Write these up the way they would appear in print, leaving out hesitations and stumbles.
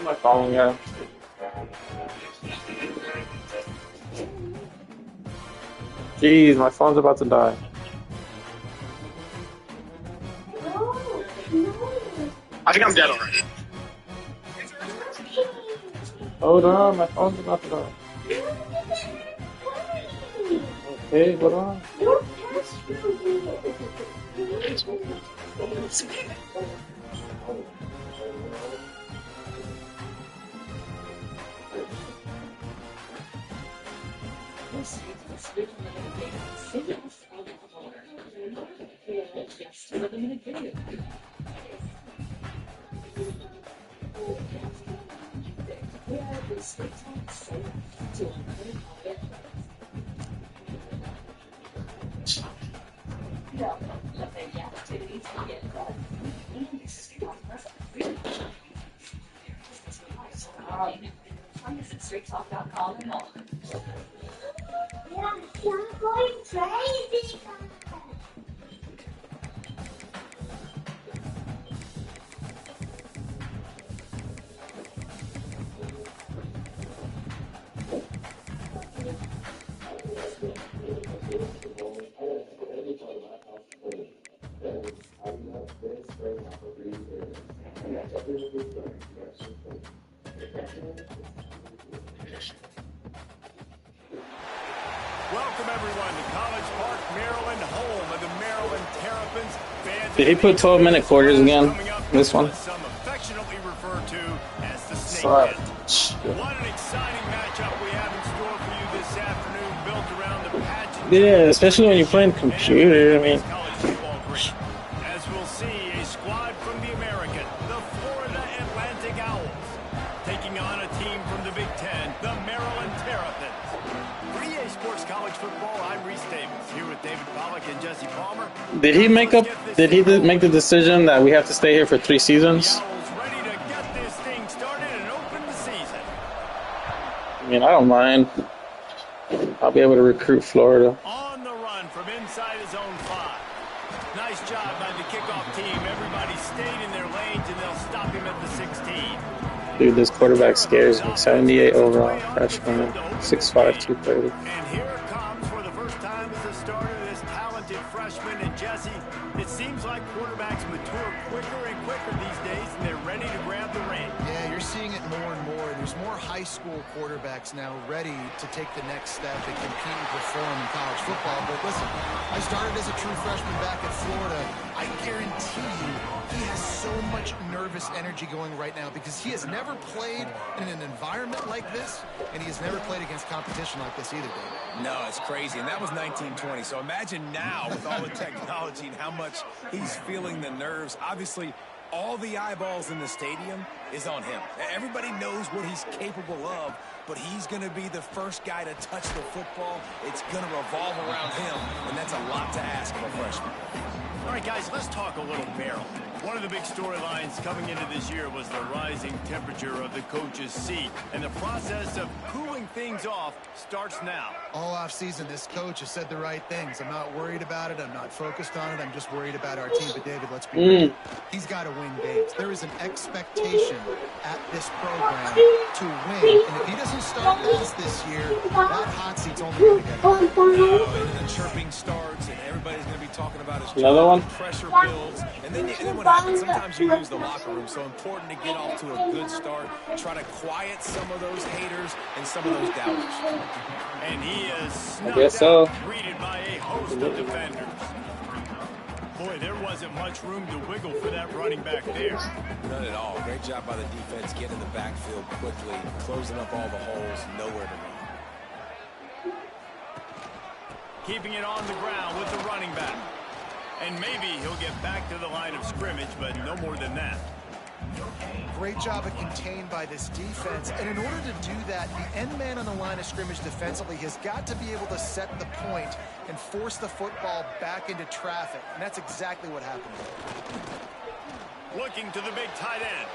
My phone, yeah. Jeez, my phone's about to die. I think I'm dead already. Hold on, my phone's about to die. Okay, hold on. Welcome everyone to College Park, Maryland, home of the Maryland Terrapins. Did he put 12-minute quarters again? This one? Some affectionately referred to as the Snake Sorry. Pit. What an exciting matchup we have in store for you this afternoon, built around the pageant. Yeah, especially when you're playing computer. I mean, College football great. As we'll see, a squad from the American, the Florida Atlantic Owls, taking on a team from the Big Ten, the Maryland Terrapins. For EA Sports College Football, I'm Reese Davis, here with David Pollack and Jesse Palmer. did he make the decision that we have to stay here for 3 seasons? The Owls ready to get this thing started and open the season. I mean, I don't mind. I'll be able to recruit Florida. On the run from inside his own 5. Nice job by the kickoff team. Everybody stayed in their lanes, and they'll stop him at the 16. Dude, this quarterback scares me. 78 overall, freshman, 6'5", 230. And here it comes for the first time as the starter, this talented freshman. And Jesse, it seems like quarterbacks mature quicker and quicker these days, and they're ready to grab the reins. Yeah, you're seeing it more and more. There's more high school quarterbacks now ready to take the next step and compete and perform in college football. But listen, I started as a true freshman back at Florida. I guarantee you he has so much nervous energy going right now because he has never played in an environment like this, and he has never played against competition like this either, David. No, it's crazy, and that was 1920. So imagine now with all the technology and how much he's feeling the nerves. Obviously, all the eyeballs in the stadium is on him. Everybody knows what he's capable of, but he's going to be the first guy to touch the football. It's going to revolve around him, and that's a lot to ask of a freshman. All right, guys, let's talk a little Maryland. One of the big storylines coming into this year was the rising temperature of the coach's seat, and the process of cooling things off starts now. All offseason, this coach has said the right things. I'm not worried about it. I'm not focused on it. I'm just worried about our team. But, David, let's be real. He's got to win games. There is an expectation at this program to win. And if he doesn't start fast this year, that hot seat's only going to get harder. And the chirping starts, and everybody's going to be talking about his Another job. one? Pressure builds. And then what happens, sometimes you lose the locker room. So important to get off to a good start. Try to quiet some of those haters and some of those doubters. And he is snuffed guess so. out, greeted by a host of defenders. Boy, there wasn't much room to wiggle for that running back there. None at all. Great job by the defense getting in the backfield quickly, closing up all the holes, nowhere to run. Keeping it on the ground with the running back. And maybe he'll get back to the line of scrimmage, but no more than that. Great job of contained by this defense. And in order to do that, the end man on the line of scrimmage defensively has got to be able to set the point and force the football back into traffic. And that's exactly what happened. Looking to the big tight end.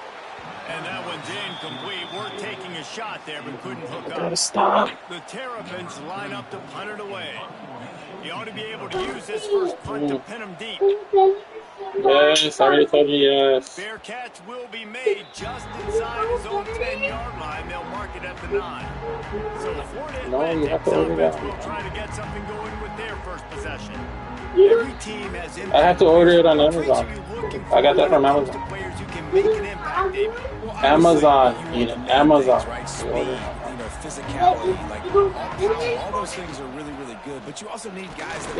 And that one's incomplete. We're taking a shot there, but couldn't hook up. Gotta stop. The Terrapins line up to punt it away. He ought to be able to use this first punt to pin him deep. Yes, I already told you yes. Fair catch will be made just inside his own 10-yard line. They'll mark it at the 9. So the Florida Atlantic offense will try to get something going with their first possession. Every team has I have to order it on Amazon. I got that from Amazon. Players who can make an impact, David. Amazon, Amazon. Physicality, like all those things are really, really good. But you also need guys that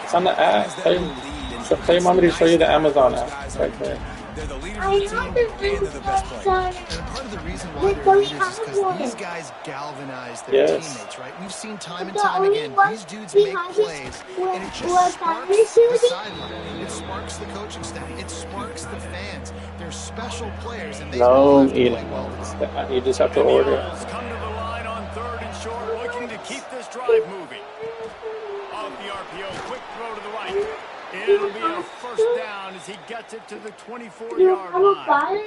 it's on the app. Tell your mommy to show you the Amazon app. It's right there. They're the leaders of the team, and they're the best players. And part of the reason why they're leaders is because these guys galvanize their teammates, right? We've seen time and time again, these dudes make plays, and it just sparks the sideline. It sparks the coaching staff. It sparks the fans. They're special players, and they No, play well. you just have to order it. Come to the line on 3rd and short, looking to keep this drive moving. Off the RPO, quick throw to the right. It'll be a first down as he gets it to the 24-yard line.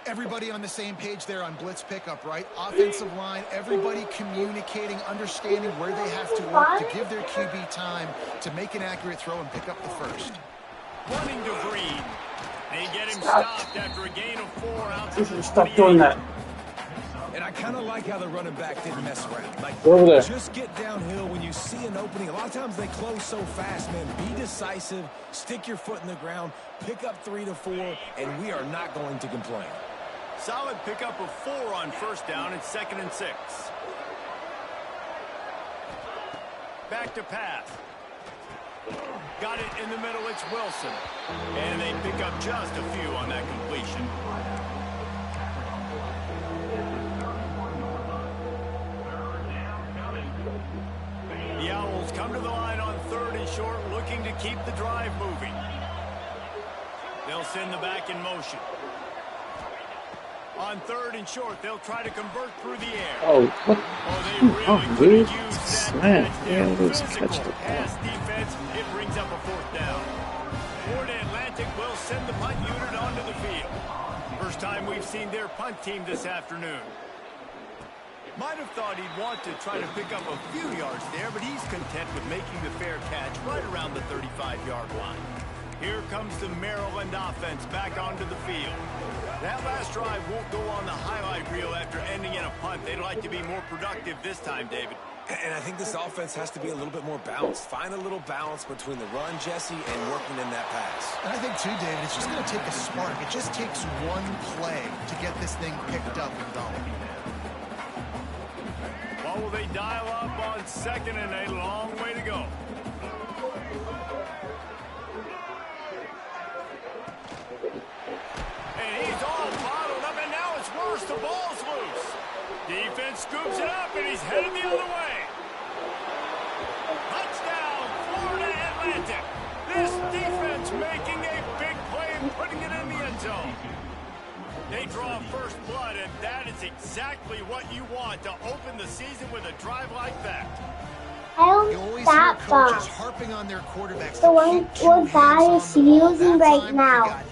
Everybody on the same page there on blitz pickup, right? Offensive line, everybody communicating, understanding where they have to work to give their QB time to make an accurate throw and pick up the first. Running to Green. They get him stopped after a gain of 4 out to the Stop doing that. And I kind of like how the running back didn't mess around. Like, over there. Just get downhill when you see an opening. A lot of times they close so fast, man. Be decisive, stick your foot in the ground, pick up 3 to 4, and we are not going to complain. Solid pickup of 4 on first down. It's 2nd and 6. Back to pass. Got it in the middle. It's Wilson. And they pick up just a few on that completion. The Owls come to the line on 3rd and short, looking to keep the drive moving. They'll send the back in motion. On 3rd and short, they'll try to convert through the air. Oh, what? They really Dude. could use that Slam. Yeah, physical catch the pass defense. It brings up a 4th down. Florida Atlantic will send the punt unit onto the field. First time we've seen their punt team this afternoon. Might have thought he'd want to try to pick up a few yards there, but he's content with making the fair catch right around the 35-yard line. Here comes the Maryland offense back onto the field. That last drive won't go on the highlight reel after ending in a punt. They'd like to be more productive this time, David. And I think this offense has to be a little bit more balanced. Find a little balance between the run, Jesse, and working in that pass. And I think, too, David, it's just going to take a spark. It just takes one play to get this thing picked up and going. What will they dial up on 2nd and a long way to go? And he's all bottled up, and now it's worse. The ball's loose. Defense scoops it up, and he's headed the other way. Touchdown, Florida Atlantic. This defense making a big play and putting it in the end zone. They draw first blood, and that is exactly what you want to open the season with a drive like that. You always hear coaches harping on their quarterbacks. The one what guy is using right now.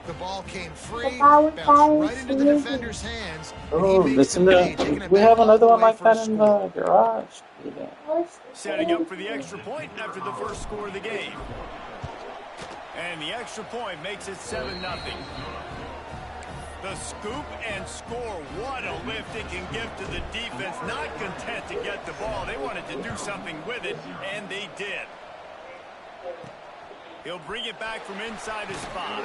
The ball came free, bounced right into the defender's hands. Oh, listen to we have another one like that in the garage. Yeah. Setting up for the extra point after the first score of the game. And the extra point makes it 7-0. The scoop and score. What a lift it can give to the defense. Not content to get the ball. They wanted to do something with it, and they did. He'll bring it back from inside his 5.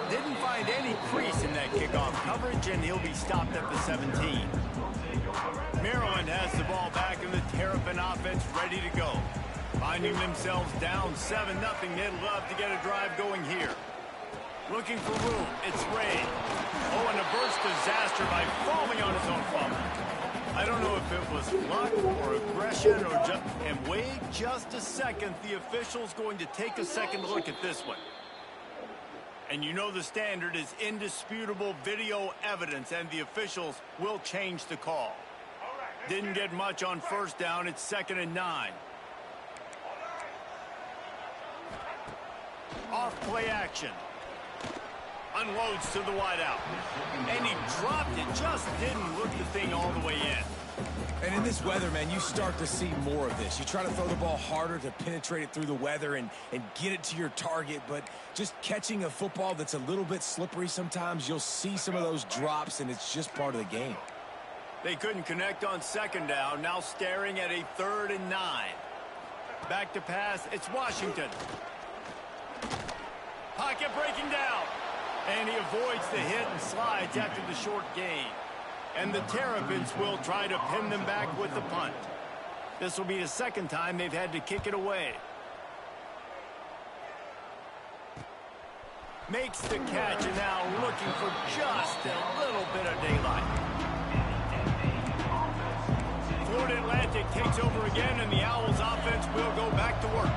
Didn't find any crease in that kickoff coverage, and he'll be stopped at the 17. Maryland has the ball back in the Terrapin offense ready to go. Finding themselves down 7-0, they'd love to get a drive going here. Looking for room. It's Ray. Oh, and a burst disaster by falling on his own fumble. I don't know if it was luck or aggression or just... And wait just a second. The official's going to take a second look at this one. And you know the standard is indisputable video evidence, and the officials will change the call. Didn't get much on first down. It's 2nd and 9. Off play action. Unloads to the wideout. And he dropped it. Just didn't look the thing all the way in. And in this weather, man, you start to see more of this. You try to throw the ball harder to penetrate it through the weather and get it to your target, but just catching a football that's a little bit slippery sometimes, you'll see some of those drops, and it's just part of the game. They couldn't connect on second down, now staring at a 3rd and 9. Back to pass, it's Washington. Pocket breaking down. And he avoids the hit and slides after the short gain. And the Terrapins will try to pin them back with the punt. This will be the 2nd time they've had to kick it away. Makes the catch and now looking for just a little bit of daylight. Florida Atlantic takes over again, and the Owls offense will go back to work.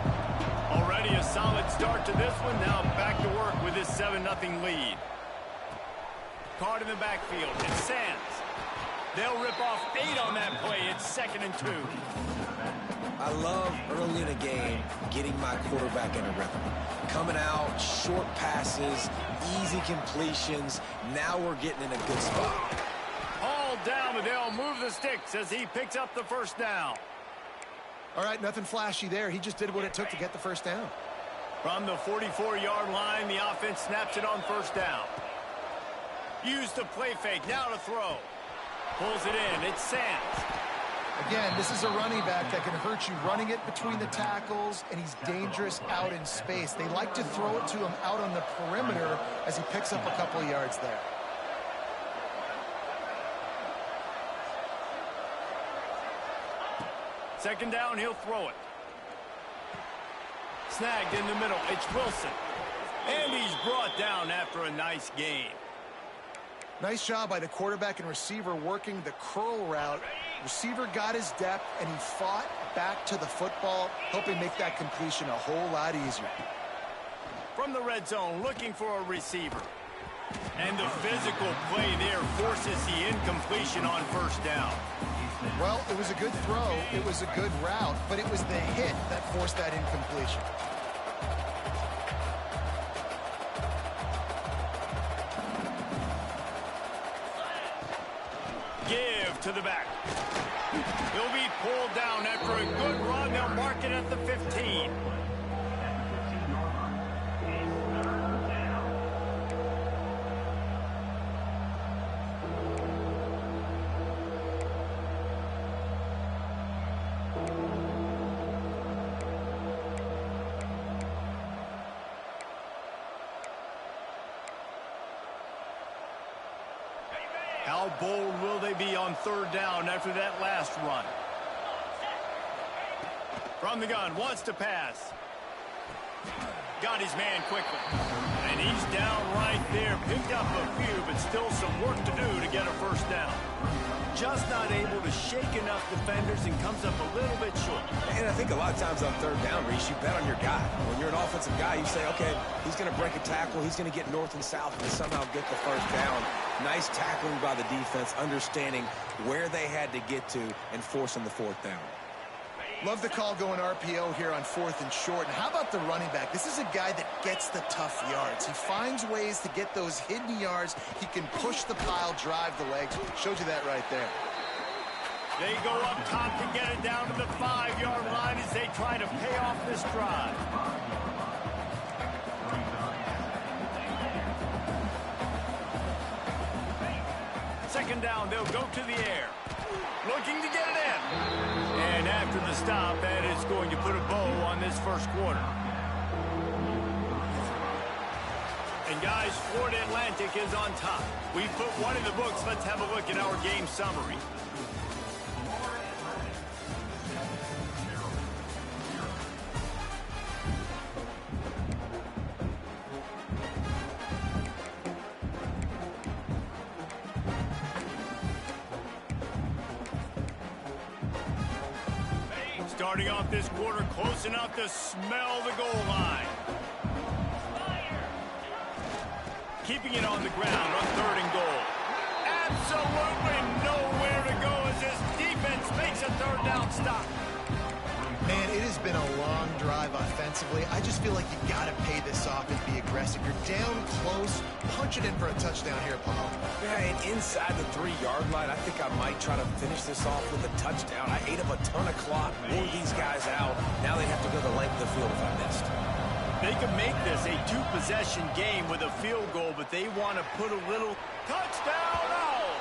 Already a solid start to this one. Now back to work with this 7-0 lead. Card in the backfield. It's Sands. They'll rip off 8 on that play. It's 2nd and 2. I love early in a game getting my quarterback in a rhythm. Coming out, short passes, easy completions. Now we're getting in a good spot. All down, and they'll move the sticks as he picks up the 1st down. All right, nothing flashy there. He just did what it took to get the 1st down. From the 44-yard line, the offense snaps it on 1st down. Use the play fake, now to throw. Pulls it in, it's Sands. Again, this is a running back that can hurt you running it between the tackles, and he's dangerous out in space. They like to throw it to him out on the perimeter as he picks up a couple of yards there. Second down, he'll throw it. Snagged in the middle, it's Wilson. And he's brought down after a nice gain. Nice job by the quarterback and receiver working the curl route. Receiver got his depth, and he fought back to the football, helping make that completion a whole lot easier. From the red zone, looking for a receiver. And the physical play there forces the incompletion on 1st down. Well, it was a good throw, it was a good route, but it was the hit that forced that incompletion. Give to the back. He'll be pulled down after a good run. They'll mark it at the 15. How bold will they be on 3rd down after that last run? From the gun, wants to pass. Got his man quickly. And he's down right there. Picked up a few, but still some work to do to get a 1st down. Just not able to shake enough defenders and comes up a little bit short. And I think a lot of times on 3rd down, Reese, you bet on your guy. When you're an offensive guy, you say, okay, he's going to break a tackle. He's going to get north and south and somehow get the 1st down. Nice tackling by the defense, understanding where they had to get to and forcing the 4th down. Love the call going RPO here on 4th and short. And how about the running back? This is a guy that gets the tough yards. He finds ways to get those hidden yards. He can push the pile, drive the legs. Showed you that right there. They go up top to get it down to the 5-yard line as they try to pay off this drive. Second down, they'll go to the air. Looking to get it in. And after the stop, that is going to put a bow on this 1st quarter. And guys, Florida Atlantic is on top. We put one in the books. Let's have a look at our game summary. Starting off this quarter close enough to smell the goal line. Keeping it on the ground on 3rd and goal. Absolutely nowhere to go as this defense makes a 3rd down stop. Man, it has been a long drive offensively. I just feel like you got to pay this off and be aggressive. You're down close. Punch it in for a touchdown here, Paul. Yeah, and inside the 3-yard line, I think I might try to finish this off with a touchdown. I ate up a ton of clock, wore these guys out. Now they have to go the length of the field if I missed. They can make this a 2-possession game with a field goal, but they want to put a little touchdown out.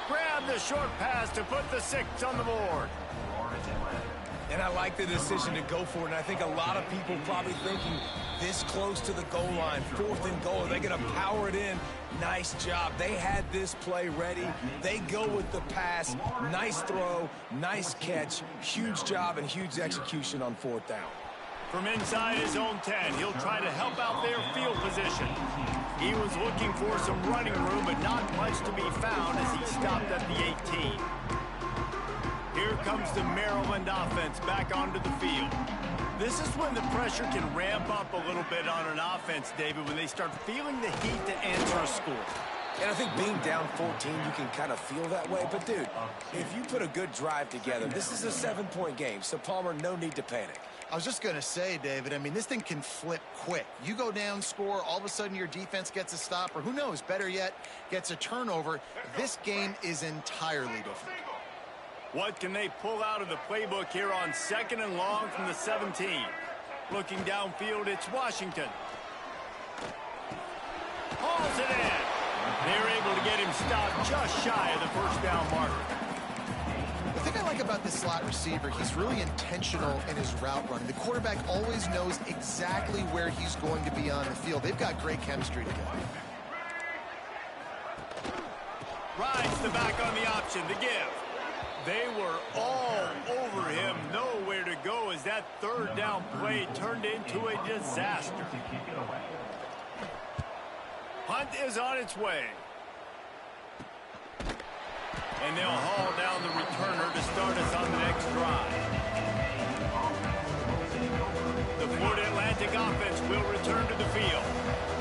Grab the short pass to put the 6 on the board. And I like the decision to go for it, and I think a lot of people probably thinking this close to the goal line, 4th and goal, are they going to power it in? Nice job. They had this play ready. They go with the pass. Nice throw, nice catch, huge job and huge execution on 4th down. From inside his own 10, he'll try to help out their field position. He was looking for some running room, but not much to be found as he stopped at the 18. Here comes the Maryland offense back onto the field. This is when the pressure can ramp up a little bit on an offense, David, when they start feeling the heat to answer a score. And I think being down 14, you can kind of feel that way. But, dude, if you put a good drive together, this is a 7-point game. So, Palmer, no need to panic. I was just going to say, David, I mean, this thing can flip quick. You go down, score, all of a sudden your defense gets a stop, or who knows, better yet, gets a turnover. This game is entirely different. What can they pull out of the playbook here on 2nd and long from the 17? Looking downfield, it's Washington. Hauls it in. They're able to get him stopped just shy of the 1st down marker. The thing I like about this slot receiver, he's really intentional in his route running. The quarterback always knows exactly where he's going to be on the field. They've got great chemistry together. Rides the back on the option to give. They were all over him, nowhere to go as that 3rd down play turned into a disaster. Punt is on its way. And they'll haul down the returner to start us on the next drive. The Florida Atlantic offense will return to the field.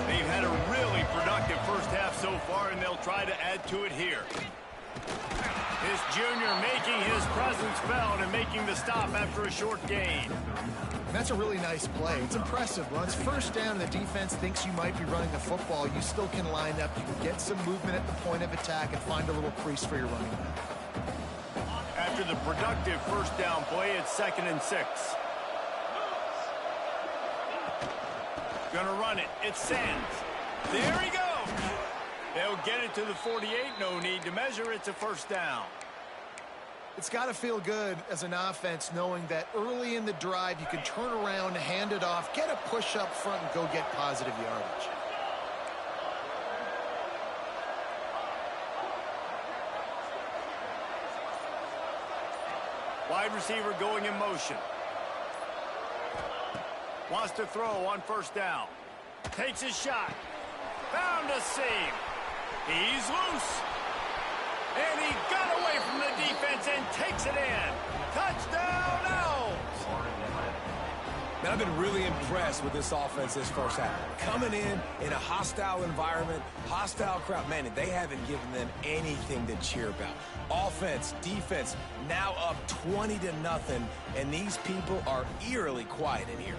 They've had a really productive first half so far, and they'll try to add to it here. This junior making his presence felt and making the stop after a short gain. That's a really nice play. It's impressive. When it's 1st down and the defense thinks you might be running the football, you still can line up. You can get some movement at the point of attack and find a little crease for your running back. After the productive 1st down play, it's 2nd and 6. Gonna run it. It's Sands. There he goes. They'll get it to the 48. No need to measure. It's a 1st down. It's got to feel good as an offense knowing that early in the drive you can turn around, hand it off, get a push up front, and go get positive yardage. Wide receiver going in motion. Wants to throw on 1st down. Takes his shot. Found a seam. He's loose. And he got away from the defense and takes it in. Touchdown Owls! Man, I've been really impressed with this offense this first half. Coming in a hostile environment, hostile crowd. Man, they haven't given them anything to cheer about. Offense, defense, now up 20-0, and these people are eerily quiet in here.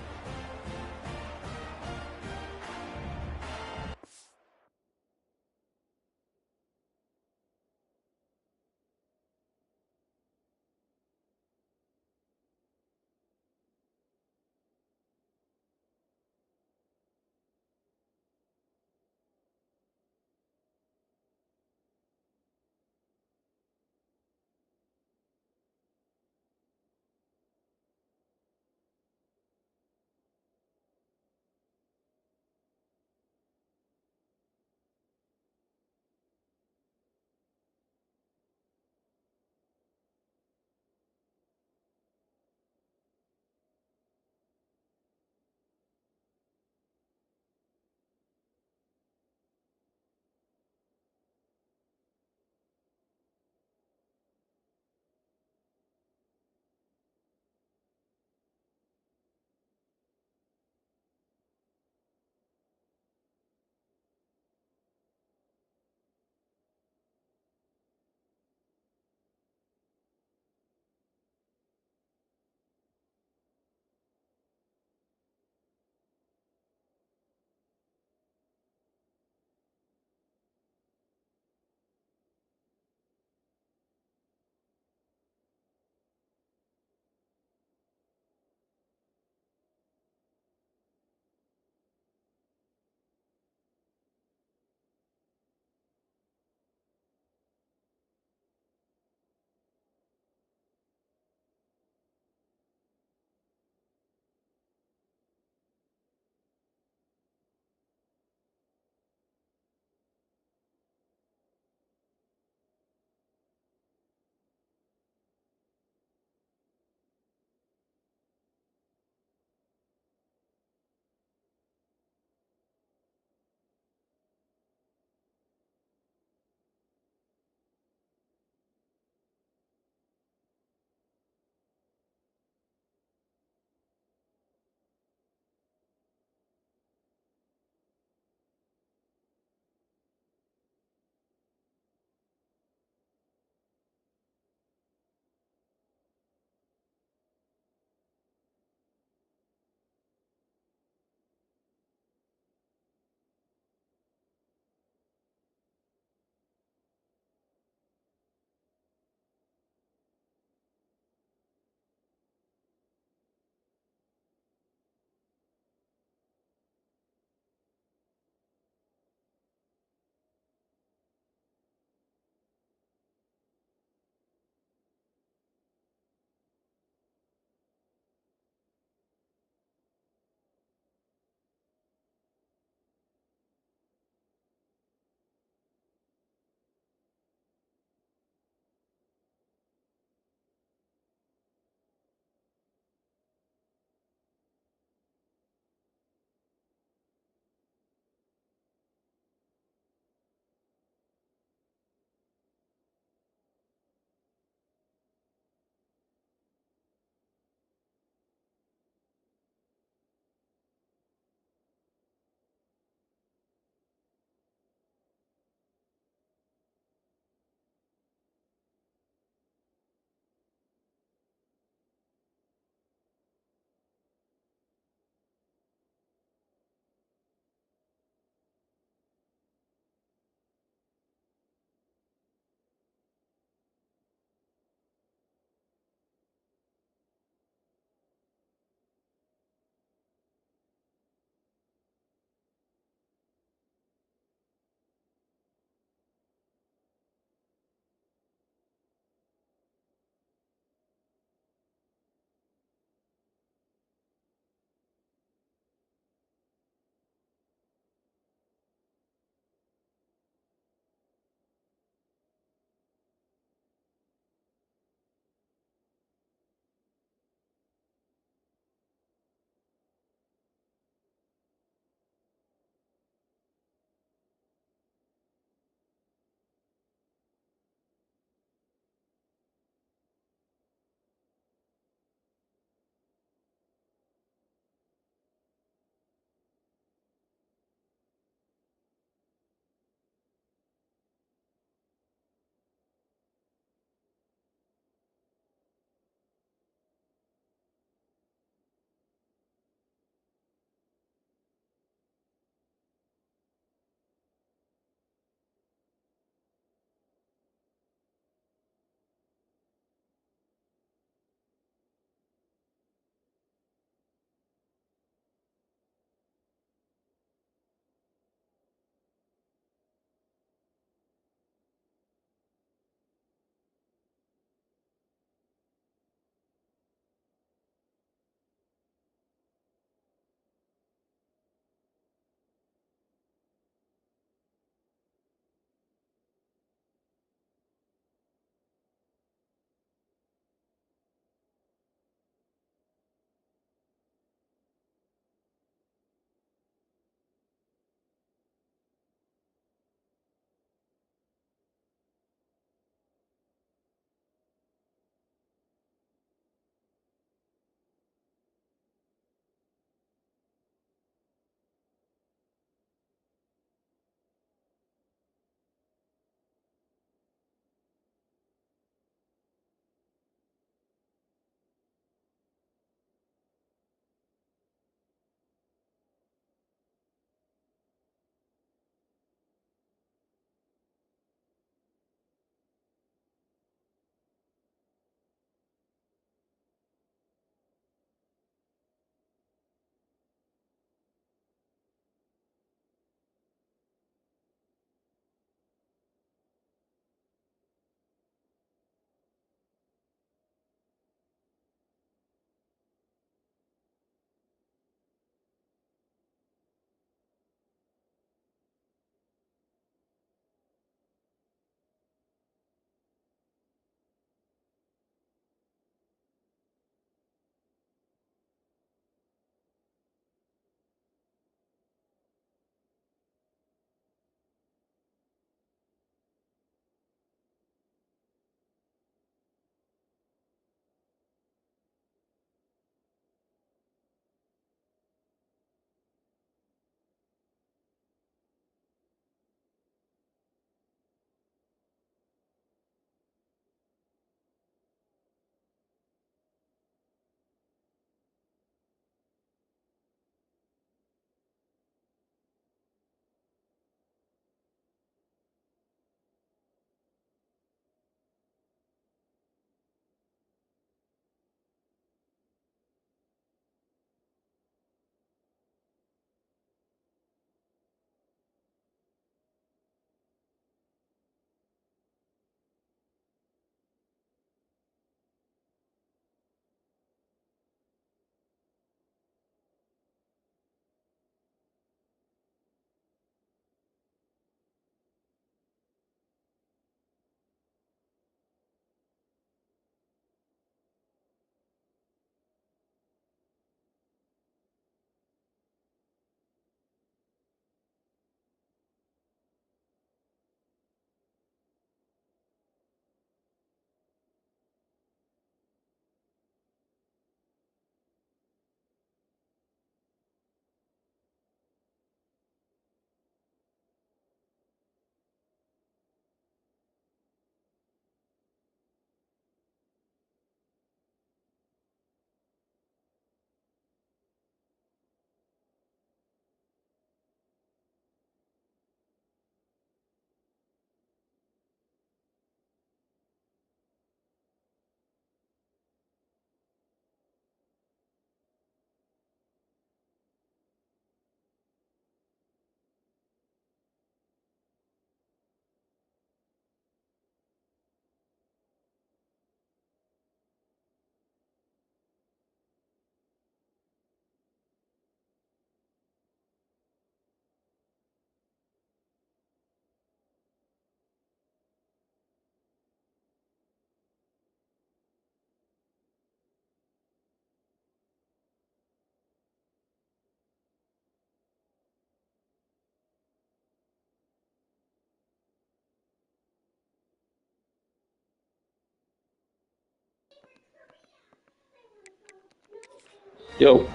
Yo.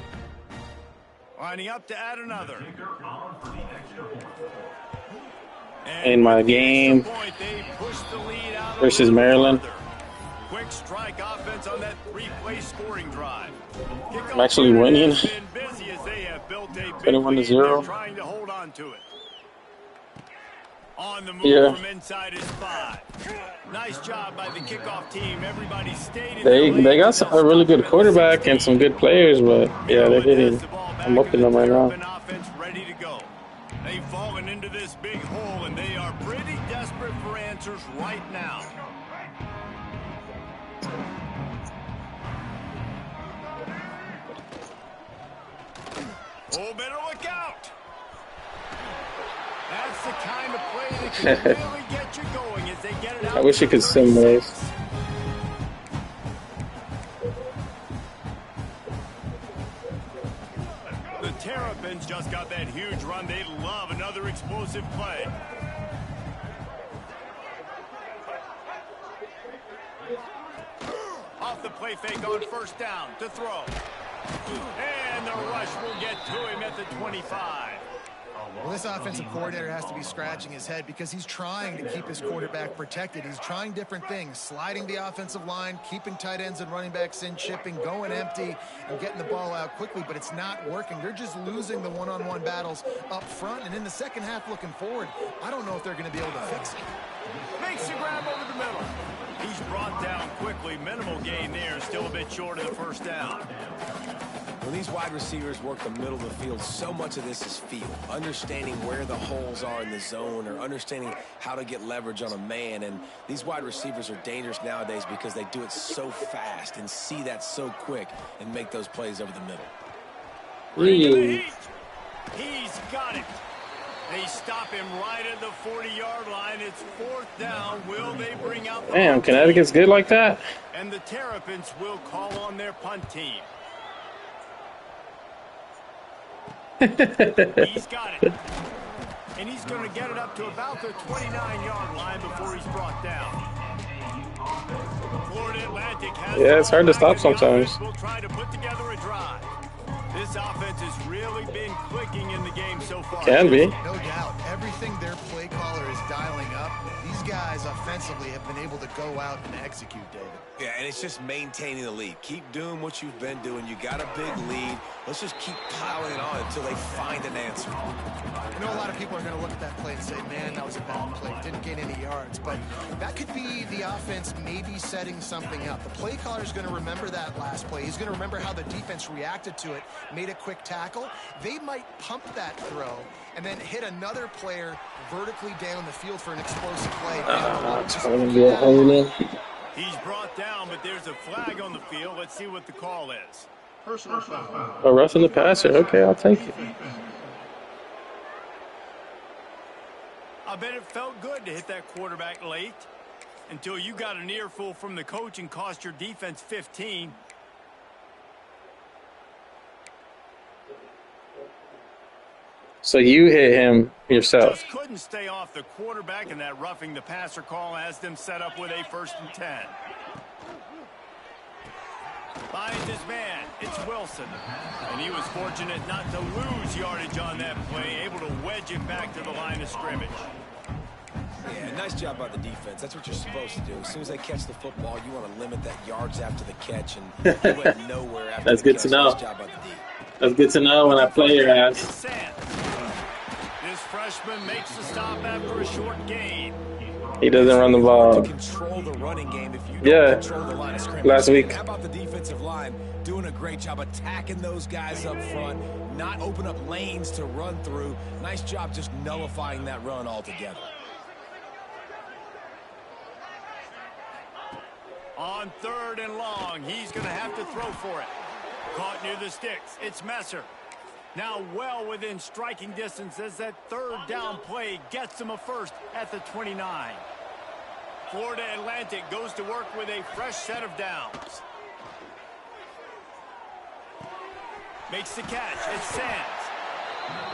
Lining up to add another. In my game versus Maryland. Quick strike offense on that three-play scoring drive. I'm actually winning. 21-0. Trying to hold on to it. On the move from inside his 5. Nice job by the kickoff team. Everybody stayed in They got a really good quarterback and some good players, but yeah, they're hitting. I'm up in them right now. Offense ready to go. They've fallen into this big hole, and they are pretty desperate for answers right now. Oh, better look out. That's the kind of play that can really get you going as they get it out. I wish you could sim those. The Terrapins just got that huge run. They love another explosive play. Off the play fake on first down to throw. And the rush will get to him at the 25. Well, this offensive coordinator has to be scratching his head because he's trying to keep his quarterback protected. He's trying different things, sliding the offensive line, keeping tight ends and running backs in, chipping, going empty, and getting the ball out quickly, but it's not working. They're just losing the one-on-one battles up front, and in the second half looking forward, I don't know if they're going to be able to fix it. Makes the grab over the middle. He's brought down quickly. Minimal gain there. Still a bit short of the first down. When these wide receivers work the middle of the field, so much of this is feel. Understanding where the holes are in the zone or understanding how to get leverage on a man. And these wide receivers are dangerous nowadays because they do it so fast and see that so quick and make those plays over the middle. He's got it. They stop him right at the 40-yard line. It's fourth down. Will they bring out the Damn, Connecticut's good like that? And the Terrapins will call on their punt team. He's got it. And he's going to get it up to about the 29-yard line before he's brought down. Florida Atlantic has it's hard to stop sometimes. We'll try to put together a drive. This offense has really been clicking in the game so far. Can be. No doubt. Everything their play caller is dialing up, these guys offensively have been able to go out and execute, David. Yeah, and it's just maintaining the lead. Keep doing what you've been doing. You got a big lead. Let's just keep piling it on until they find an answer. I know a lot of people are going to look at that play and say, man, that was a bad play. Didn't gain any yards. But that could be the offense maybe setting something up. The play caller is going to remember that last play. He's going to remember how the defense reacted to it, made a quick tackle. They might pump that throw and then hit another player vertically down the field for an explosive play. He's brought down, but there's a flag on the field. Let's see what the call is. Personal foul. Oh, roughing the passer. Okay, I'll take it. I bet it felt good to hit that quarterback late until you got an earful from the coach and cost your defense 15. So you hit him yourself. Just couldn't stay off the quarterback, and that roughing the passer call has them set up with a 1st and 10. Finds his man. It's Wilson. And he was fortunate not to lose yardage on that play, able to wedge it back to the line of scrimmage. Yeah, nice job by the defense. That's what you're supposed to do. As soon as they catch the football, you want to limit that yards after the catch, and he went nowhere after That's the good catch. to know. Nice job by the D. That's good to know when I play your ass. This freshman makes the stop after a short gain. He doesn't run the ball. To control the running game if you don't control the line of scrimmage. Last week. How about the defensive line doing a great job attacking those guys up front, not open up lanes to run through. Nice job just nullifying that run altogether. On 3rd and long, he's going to have to throw for it. Caught near the sticks. It's Messer. Now well within striking distance as that 3rd down play gets him a first at the 29. Florida Atlantic goes to work with a fresh set of downs. Makes the catch. It's Sands.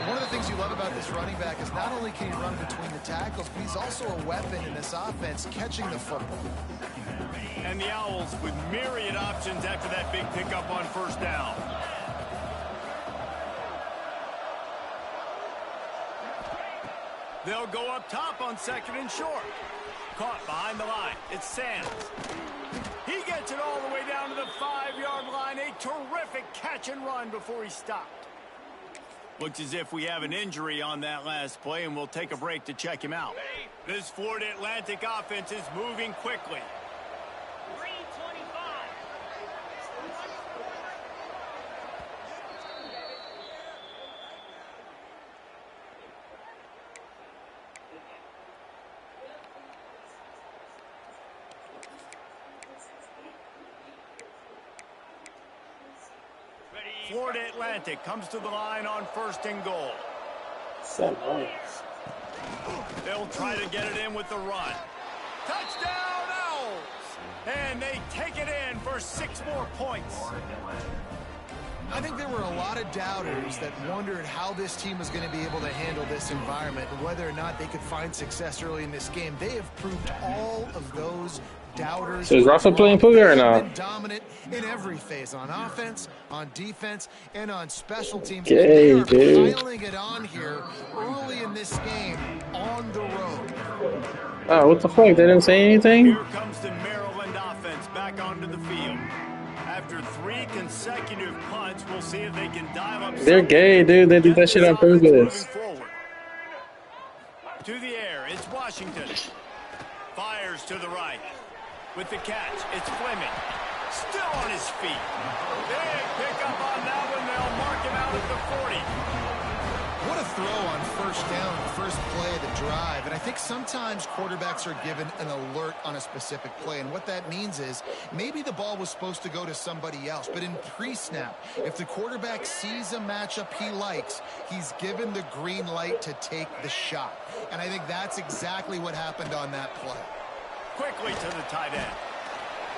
One of the things you love about this running back is not only can he run between the tackles, but he's also a weapon in this offense catching the football. And the Owls with myriad options after that big pickup on 1st down. They'll go up top on 2nd and short. Caught behind the line. It's Sands. He gets it all the way down to the 5-yard line. A terrific catch and run before he stopped. Looks as if we have an injury on that last play, and we'll take a break to check him out. This Florida Atlantic offense is moving quickly. Florida Atlantic comes to the line on 1st and goal. So nice. They'll try to get it in with the run. Touchdown, Owls! And they take it in for 6 more points. I think there were a lot of doubters that wondered how this team was going to be able to handle this environment and whether or not they could find success early in this game. They have proved all of those doubters. So is Rafa playing Puga or not? Dominant in every phase, on offense, on defense, and on special teams. Okay, they are dude. piling it on here early in this game on the road. Oh, what the fuck? They didn't say anything? Here comes the Maryland offense back onto the field. After 3 consecutive punts, we'll see if they can dial up. They're gay, dude. They do that shit on purpose. To the air, it's Washington. Fires to the right. With the catch, it's Fleming. Still on his feet. Big pickup on that one. They'll mark him out at the 40. What a throw on 1st down, first play of the drive. And I think sometimes quarterbacks are given an alert on a specific play. And what that means is maybe the ball was supposed to go to somebody else. But in pre-snap, if the quarterback sees a matchup he likes, he's given the green light to take the shot. And I think that's exactly what happened on that play. Quickly to the tight end.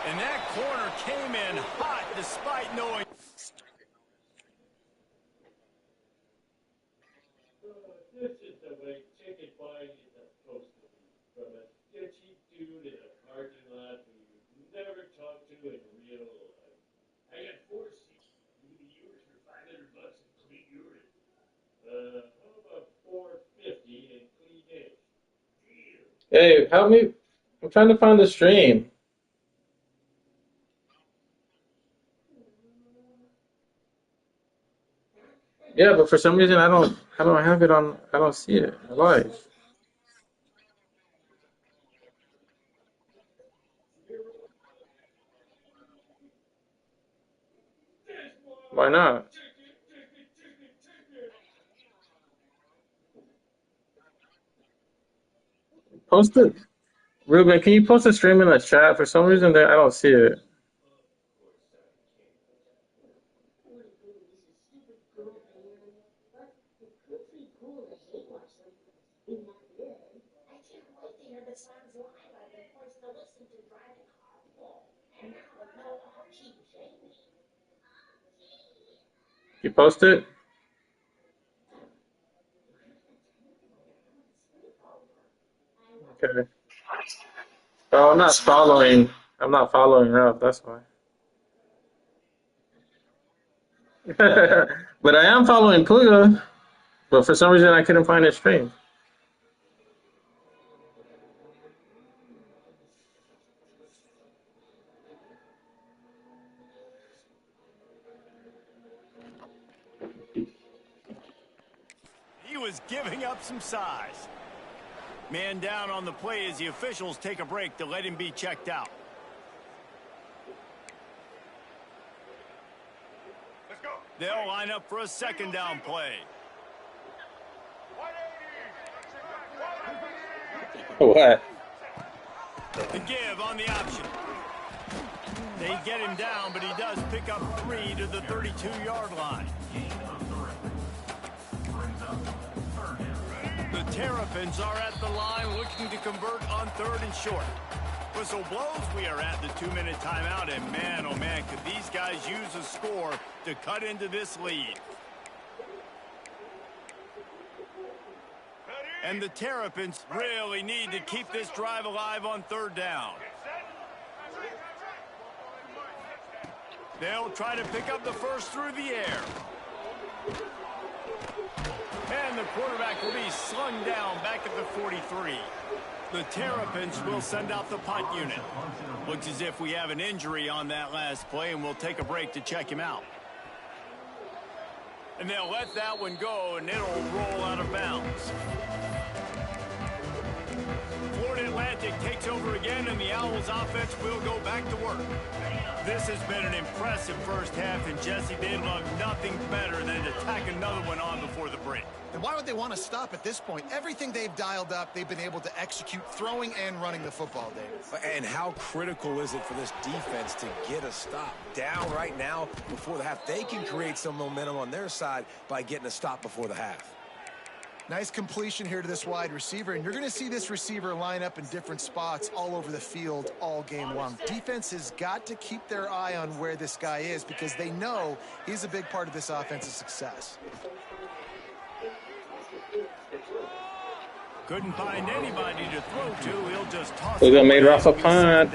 And that corner came in hot despite knowing. This is the way chicken pie is supposed to be. From a sketchy dude in a parking lot who you never talk to in real life. I got 4 seats. You can yours for $500 and clean urine. How about $450 and clean dish? Deal. Hey, help me. I'm trying to find the stream. Yeah, but for some reason I don't have it on. I don't see it live. Why not? Post it, Ruben. Can you post the stream in the chat? For some reason, I don't see it. You post it? Okay. Oh, I'm not following. I'm not following Ralph. That's why. But I am following Puga. But for some reason, I couldn't find his stream. He was giving up some size. Man down on the play as the officials take a break to let him be checked out. Let's go. They'll line up for a 2nd down play. What? The give on the option. They get him down, but he does pick up 3 to the 32-yard line. The Terrapins are at the line looking to convert on 3rd and short. Whistle blows, we are at the 2-minute timeout, and man, oh man, could these guys use a score to cut into this lead. And the Terrapins really need to keep this drive alive on 3rd down. They'll try to pick up the first through the air. And the quarterback will be slung down back at the 43. The Terrapins will send out the punt unit. Looks as if we have an injury on that last play, and we'll take a break to check him out. And they'll let that one go, and it'll roll out of bounds. Florida Atlantic takes over again, and the Owls offense will go back to work. This has been an impressive first half, and Jesse, they'd love nothing better than to tack another one on before the break. And why would they want to stop at this point? Everything they've dialed up, they've been able to execute, throwing and running the football, David. And how critical is it for this defense to get a stop down right now before the half? They can create some momentum on their side by getting a stop before the half. Nice completion here to this wide receiver, and you're going to see this receiver line up in different spots all over the field all game long. Defense has got to keep their eye on where this guy is because they know he's a big part of this offense's success. Couldn't find anybody to throw to. He'll just toss We're it gonna make away. Rafa punt.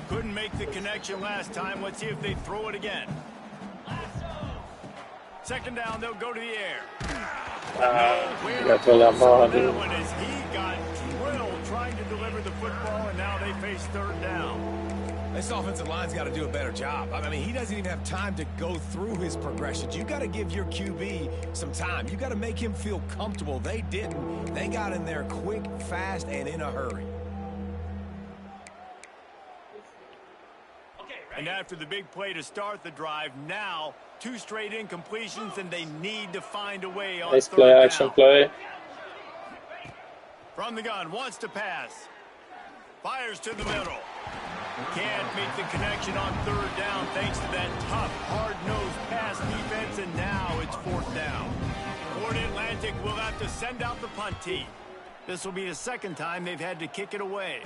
Couldn't make the connection last time. Let's see if they throw it again. Second down, they'll go to the air. You gotta throw that ball, That dude. one as he got drilled trying to deliver the football, and now they face third down. This offensive line's got to do a better job. I mean, he doesn't even have time to go through his progressions. You got to give your QB some time. You got to make him feel comfortable. They didn't. They got in there quick, fast, and in a hurry. And after the big play to start the drive, now 2 straight incompletions, and they need to find a way on Nice third play, down. action play. From the gun, wants to pass. Fires to the middle. Can't make the connection on third down thanks to that tough, hard-nosed pass defense, and now it's fourth down. Florida Atlantic will have to send out the punt team. This will be the second time they've had to kick it away.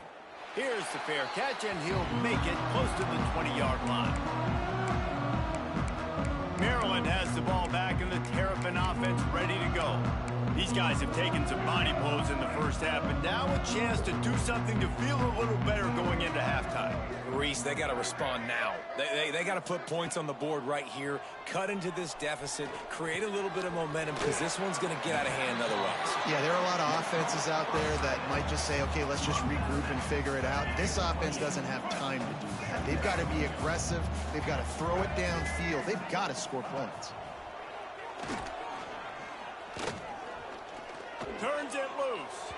Here's the fair catch, and he'll make it close to the 20-yard line. Maryland has the ball back, and the Terrapin offense ready to go. These guys have taken some body blows in the first half, but now a chance to do something to feel a little better going into halftime. Reese, they got to respond now. They got to put points on the board right here, cut into this deficit, create a little bit of momentum because this one's going to get out of hand otherwise. Yeah, there are a lot of offenses out there that might just say, okay, let's just regroup and figure it out. This offense doesn't have time to do that. They've got to be aggressive. They've got to throw it downfield. They've got to score points. Turns it loose.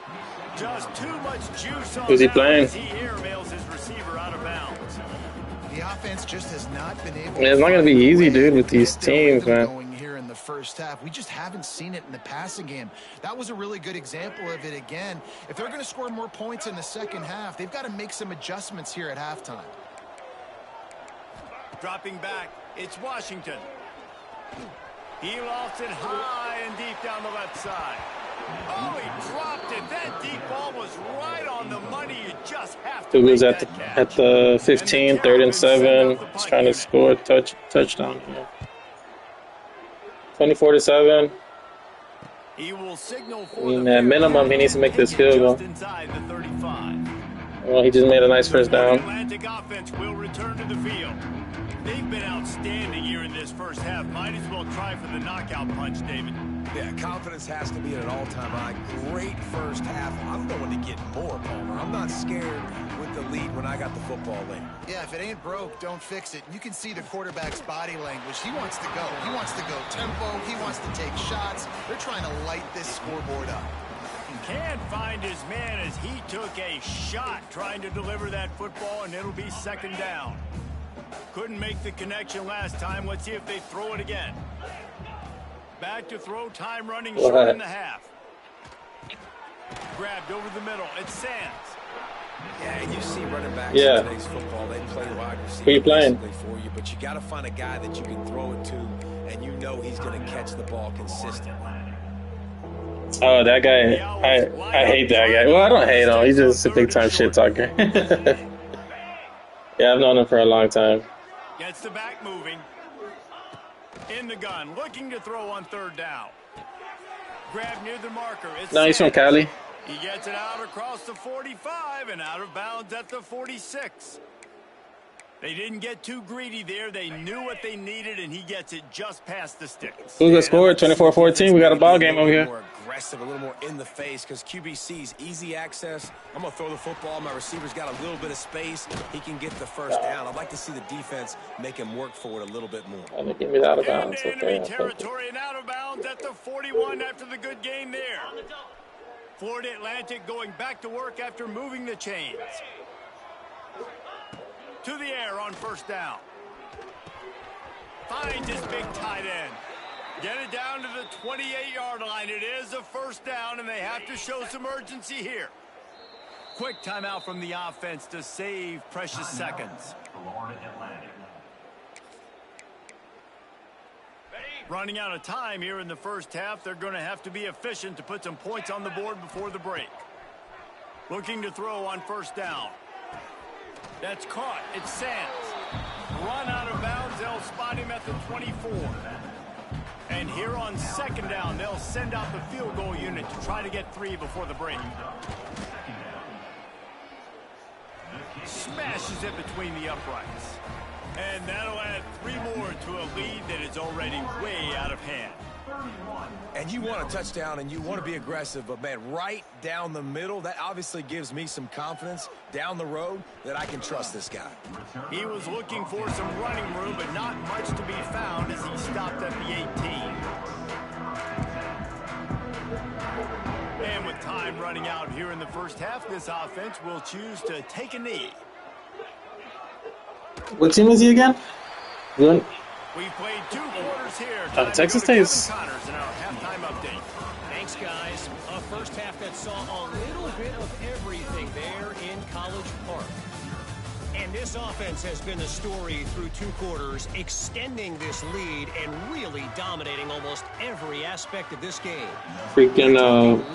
Just too much juice on Who's he that playing? as he airmails his receiver out of bounds. The offense just has not been able Yeah, it's not gonna be easy, dude, with these get their teams, rhythm man. going here in the first half. We just haven't seen it in the passing game. That was a really good example of it again. If they're going to score more points in the second half, they've got to make some adjustments here at halftime. Dropping back, it's Washington. He lofts it high and deep down the left side. Oh, he dropped it. That deep ball was right on the money. You just have to Dude was make at that the catch. 15, 3rd and 7. He's trying to score a touchdown here. 24-7. He will signal for I mean, the at minimum, he needs to make this field goal. just inside the 35. Well, he just made a nice first The down. Atlantic offense will return to the field. They've been outstanding here in this first half. Might as well try for the knockout punch, David. Yeah, confidence has to be at an all-time high. Great first half. I'm going to get more, Palmer. I'm not scared with the lead when I got the football late. Yeah, if it ain't broke, don't fix it. You can see the quarterback's body language. He wants to go. He wants to go tempo. He wants to take shots. They're trying to light this scoreboard up. Can't find his man as he took a shot trying to deliver that football, and it'll be second down. Couldn't make the connection last time. Let's see if they throw it again. Back to throw, time running short in the half. Grabbed over the middle. It's Sands. Yeah, and you see running backs Yeah. in today's football. They play wide receiver Who you playing? basically for you, but you got to find a guy that you can throw it to, and you know he's going to catch the ball consistently. Oh, that guy. I hate that guy. Well, I don't hate him. He's just a big-time shit talker. Yeah, I've known him for a long time. Gets the back moving. In the gun, looking to throw on third down. Grab near the marker. It's No, he's from Sands. Cali. He gets it out across the 45 and out of bounds at the 46. They didn't get too greedy there. They knew what they needed, and he gets it just past the sticks. Who's the score? 24-14. We got a ball game over here. More aggressive, a little more in the face, because QBC's easy access. I'm going to throw the football. My receiver's got a little bit of space. He can get the first down. I'd like to see the defense make him work for it a little bit more. Oh, they give me that out of bounds. Into enemy Okay. territory and out of bounds at the 41 after the good game there. Florida Atlantic going back to work after moving the chains. To the air on first down. Finds his big tight end. Get it down to the 28-yard line. It is a first down, and they have to show some urgency here. Quick timeout from the offense to save precious seconds. Running out of time here in the first half. They're going to have to be efficient to put some points on the board before the break. Looking to throw on first down. That's caught. It's Sands. Run out of bounds. They'll spot him at the 24. And here on second down, they'll send out the field goal unit to try to get 3 before the break. Smashes it between the uprights. And that'll add 3 more to a lead that is already way out of hand. And you want a touchdown and you want to be aggressive, but man, right down the middle, that obviously gives me some confidence down the road that I can trust this guy. He was looking for some running room, but not much to be found as he stopped at the 18. And with time running out here in the first half, this offense will choose to take a knee. What team is he again? Good. We've played 2 quarters here. Texas State's. Connors in our halftime update. Thanks, guys. A first half that saw a little bit of everything there in College Park. And this offense has been the story through 2 quarters, extending this lead and really dominating almost every aspect of this game. Freaking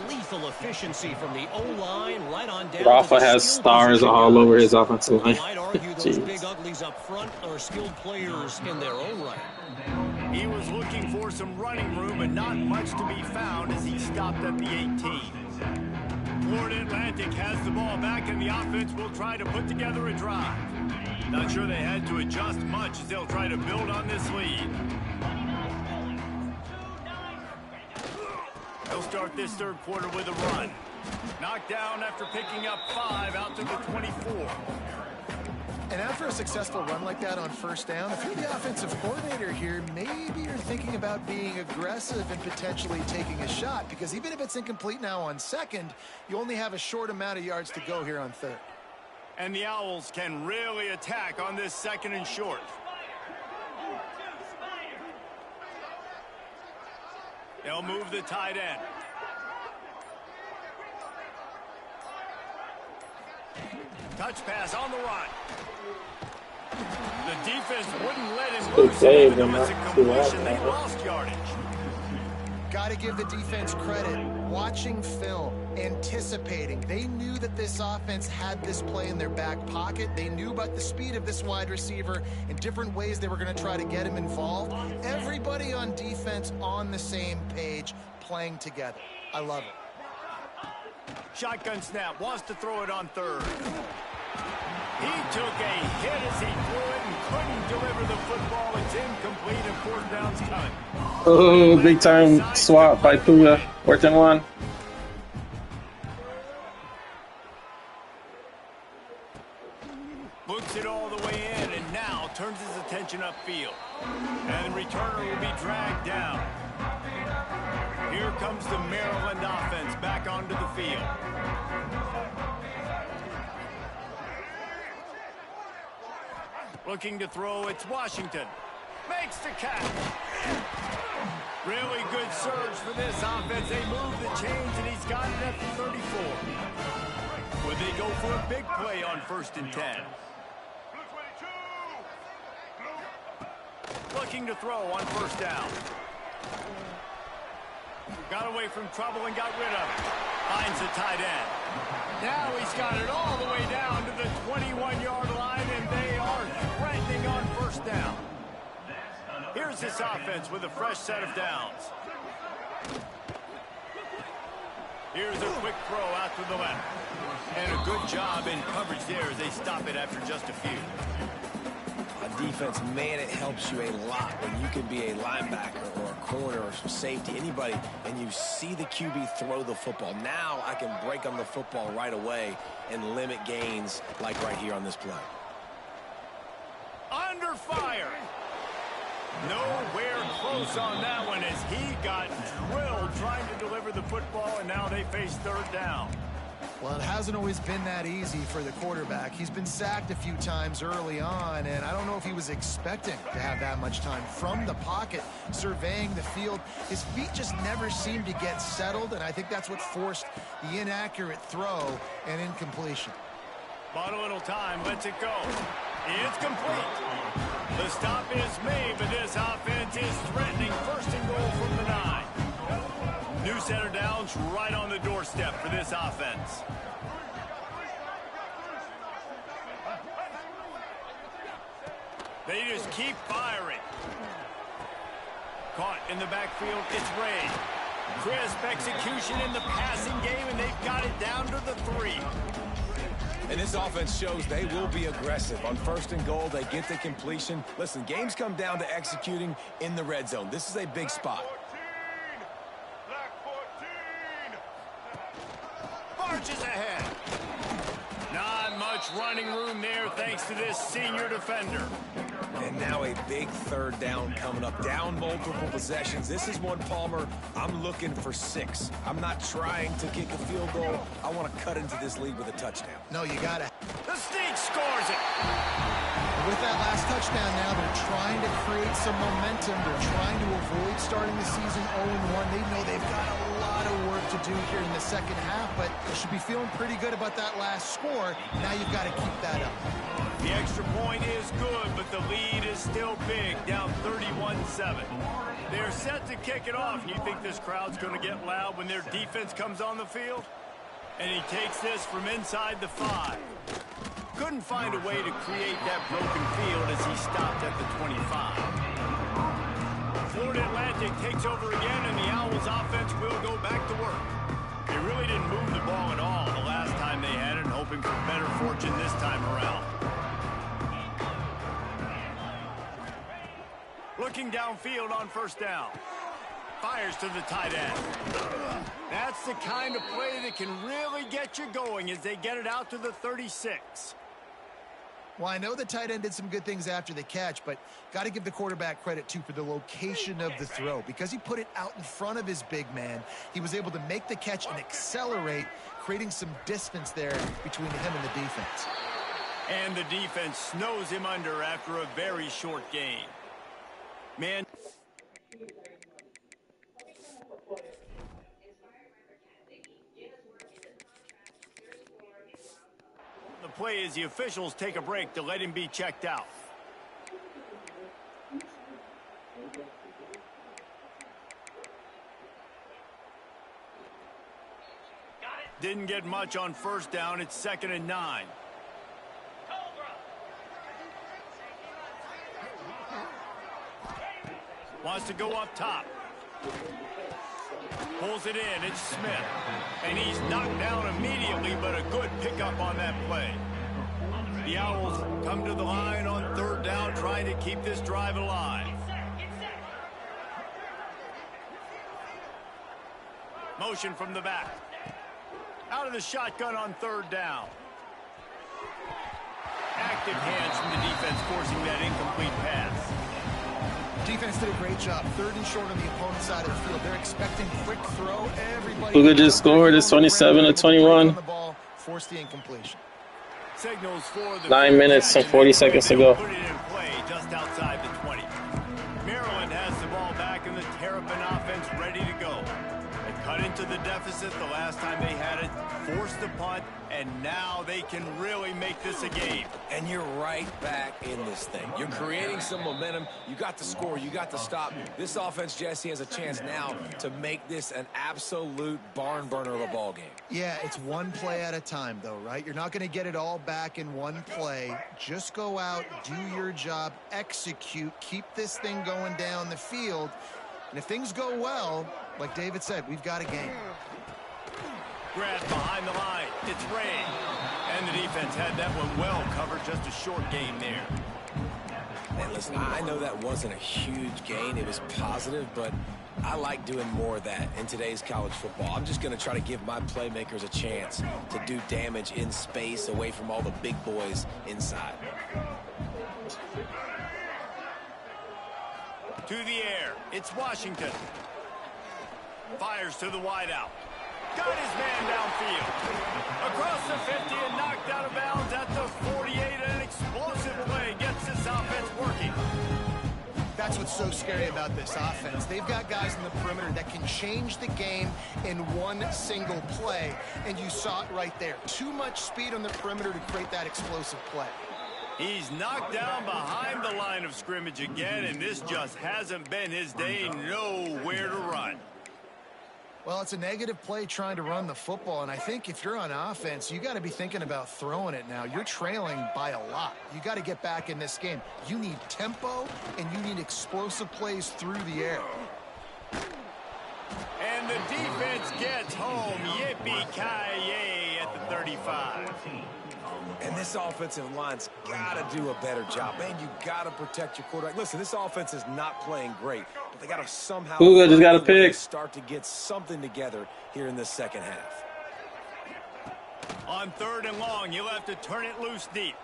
Lethal efficiency from the O-line right on down. Rafa has stars all over his offensive line. Might argue those big uglies up front are skilled players in their own right. He was looking for some running room, but not much to be found as he stopped at the 18. Florida Atlantic has the ball back, and the offense will try to put together a drive. Not sure they had to adjust much as they'll try to build on this lead. They'll start this third quarter with a run. Knocked down after picking up 5 out to the 24. And after a successful run like that on first down, if you're the offensive coordinator here, maybe you're thinking about being aggressive and potentially taking a shot, because even if it's incomplete now on second, you only have a short amount of yards to go here on third. And the Owls can really attack on this second and short. They'll move the tight end. Touch pass on the run. The defense wouldn't let him loose, even though it's a completion. They lost yardage. Got to give the defense credit. Watching film, anticipating. They knew that this offense had this play in their back pocket. They knew about the speed of this wide receiver and different ways they were going to try to get him involved. Everybody on defense on the same page, playing together. I love it. Shotgun snap, wants to throw it on third. He took a hit as he threw it and couldn't deliver the football. It's incomplete and fourth down's coming. Oh, big time swap by Tua. 4th and 1. Looks it all the way in and now turns his attention upfield. And the returner will be dragged down. Here comes the Maryland offense back onto the field. Looking to throw, it's Washington. Makes the catch. Really good surge for this offense. They move the chains, and he's got it at the 34. Would they go for a big play on 1st and 10? Looking to throw on first down. Got away from trouble and got rid of it. Finds the tight end. Now he's got it all the way down to the 21-yard line, and they are threatening on first down. Here's this offense with a fresh set of downs. Here's a quick throw out to the left. And a good job in coverage there as they stop it after just a few. on defense, man, it helps you a lot when you can be a linebacker or a corner or some safety, anybody, and you see the QB throw the football. Now I can break on the football right away and limit gains like right here on this play. Under fire. Nowhere close on that one as he got drilled trying to deliver the football, and now they face third down. Well, it hasn't always been that easy for the quarterback. He's been sacked a few times early on, and I don't know if he was expecting to have that much time from the pocket, surveying the field. His feet just never seemed to get settled, and I think that's what forced the inaccurate throw and incompletion. Bought a little time, lets it go. It's complete. The stop is made, but this offense is threatening. First and goal from the 9. New center downs right on the doorstep for this offense. They just keep firing. Caught in the backfield, it's Ray. Crisp execution in the passing game, and they've got it down to the 3. And this offense shows they will be aggressive. On first and goal, they get the completion. Listen, games come down to executing in the red zone. This is a big spot. Marches ahead. Not much running room there thanks to this senior defender. And now a big third down coming up. Down multiple possessions. This is one, Palmer, I'm looking for 6. I'm not trying to kick a field goal. I want to cut into this lead with a touchdown. No, you got to. The Sneak scores it. With that last touchdown now, they're trying to create some momentum. They're trying to avoid starting the season 0-1. They know they've got a lot of work to do here in the second half, but they should be feeling pretty good about that last score. Now you've got to keep that up. The extra point is good, but the lead is still big, down 31-7. They're set to kick it off. You think this crowd's going to get loud when their defense comes on the field? And he takes this from inside the 5. Couldn't find a way to create that broken field as he stopped at the 25. Florida Atlantic takes over again, and the Owls offense will go back to work. They really didn't move the ball at all the last time they had it, and hoping for better fortune this time around. Looking downfield on first down. Fires to the tight end. That's the kind of play that can really get you going as they get it out to the 36. Well, I know the tight end did some good things after the catch, but got to give the quarterback credit, too, for the location of the throw. Because he put it out in front of his big man, he was able to make the catch and accelerate, creating some distance there between him and the defense. And the defense snows him under after a very short gain. Man. The play is the officials take a break to let him be checked out. Didn't get much on first down. It's 2nd and 9. Wants to go up top. Pulls it in. It's Smith. And he's knocked down immediately, but a good pickup on that play. The Owls come to the line on third down, trying to keep this drive alive. Motion from the back. Out of the shotgun on third down. Active hands from the defense forcing that incomplete pass. Defense did a great job. 3rd and short on the opponent's side of the field. They're expecting quick throw. Everybody. Luka just scored. It's 27-21. Forced the incompletion. Signals for the 9 minutes and 40 seconds to go. Put it in play just outside the 20. Maryland has the ball back in the Terrapin offense ready to go. They cut into the deficit the last time they had it, forced the punt, and now they can really make this a game. And you're right back in this thing. You're creating some momentum. You got the score. You got the stop. This offense, Jesse, has a chance now to make this an absolute barn burner of a ball game. Yeah, it's one play at a time, though, right? You're not going to get it all back in one play. Just go out, do your job, execute, keep this thing going down the field. And if things go well, like David said, we've got a game. Grab behind the line. It's Ray. And the defense had that one well covered. Just a short game there. And listen, I know that wasn't a huge gain. It was positive, but I like doing more of that in today's college football. I'm just going to try to give my playmakers a chance to do damage in space away from all the big boys inside. To the air, it's Washington. Fires to the wideout. Got his man downfield. Across the 50 and knocked out of bounds at the 48. An explosive play gets this offense working. That's what's so scary about this offense. They've got guys in the perimeter that can change the game in one single play, and you saw it right there. Too much speed on the perimeter to create that explosive play. He's knocked down behind the line of scrimmage again, and this just hasn't been his day. Nowhere to run. Well, it's a negative play trying to run the football, and I think if you're on offense, you got to be thinking about throwing it now. You're trailing by a lot. You got to get back in this game. You need tempo, and you need explosive plays through the air. And the defense gets home. Yippee-ki-yay at the 35. And this offensive line's got to do a better job. Man, you got to protect your quarterback. Listen, this offense is not playing great, but they got to somehow just got a pick. Start to get something together here in this second half. On 3rd and long, you'll have to turn it loose deep.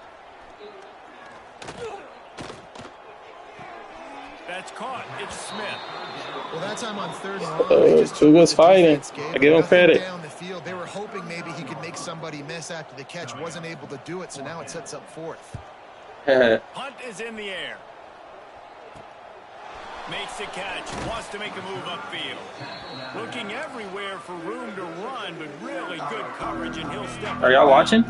That's caught. It's Smith. Well, that time on 3rd and long, they just Uga's fighting. I give him credit. Down the field. They were hoping maybe he could make somebody miss after the catch. Wasn't able to do it, so now it sets up 4th. Hunt is in the air. Makes the catch. Wants to make a move upfield. Looking everywhere for room to run, but really good coverage, and he'll step. Are y'all watching?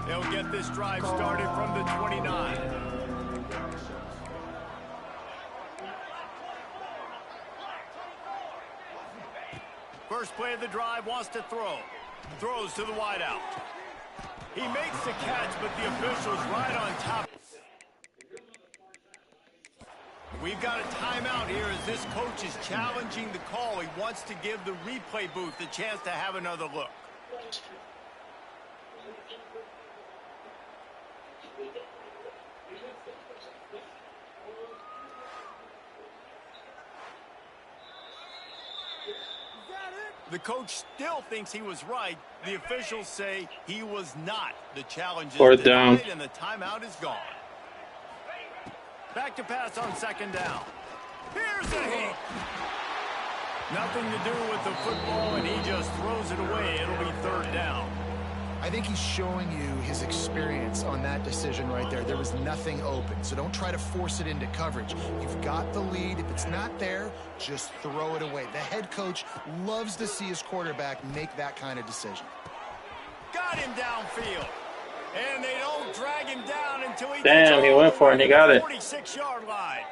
They'll get this drive started from the 29. First play of the drive, wants to throw. Throws to the wideout. He makes the catch, but the official's right on top. We've got a timeout here as this coach is challenging the call. He wants to give the replay booth the chance to have another look. The coach still thinks he was right. The officials say he was not. The challenge is 4th down. denied, and the timeout is gone. Back to pass on 2nd down. Here's a hit. Nothing to do with the football, and he just throws it away. It'll be 3rd down. I think he's showing you his experience on that decision right there. There was nothing open, so don't try to force it into coverage. You've got the lead. If it's not there, just throw it away. The head coach loves to see his quarterback make that kind of decision. Got him downfield. And they don't drag him down until he Damn, he went for it and he got it. 46-yard line.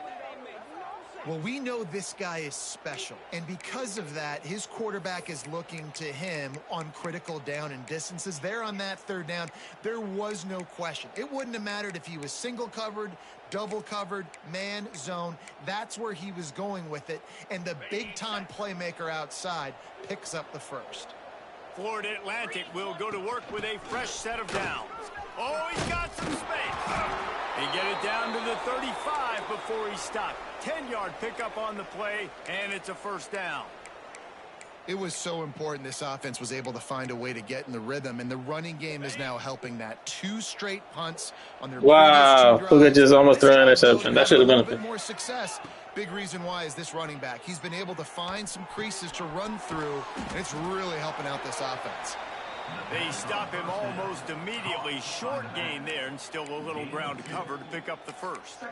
Well, we know this guy is special, and because of that, his quarterback is looking to him on critical down and distances. There on that 3rd down, there was no question. It wouldn't have mattered if he was single covered, double covered, man, zone. That's where he was going with it, and the big-time playmaker outside picks up the 1st. Florida Atlantic will go to work with a fresh set of downs. Oh, he's got some space. They get it down to the 35 before he stopped. 10-yard pickup on the play, and it's a 1st down. It was so important this offense was able to find a way to get in the rhythm, and the running game is now helping that. 2 straight punts on their Wow, Puka just almost threw an interception. That should have been a bit more success. Big reason why is this running back. He's been able to find some creases to run through, and it's really helping out this offense. They stop him almost immediately. Short gain there, and still a little ground to cover to pick up the 1st.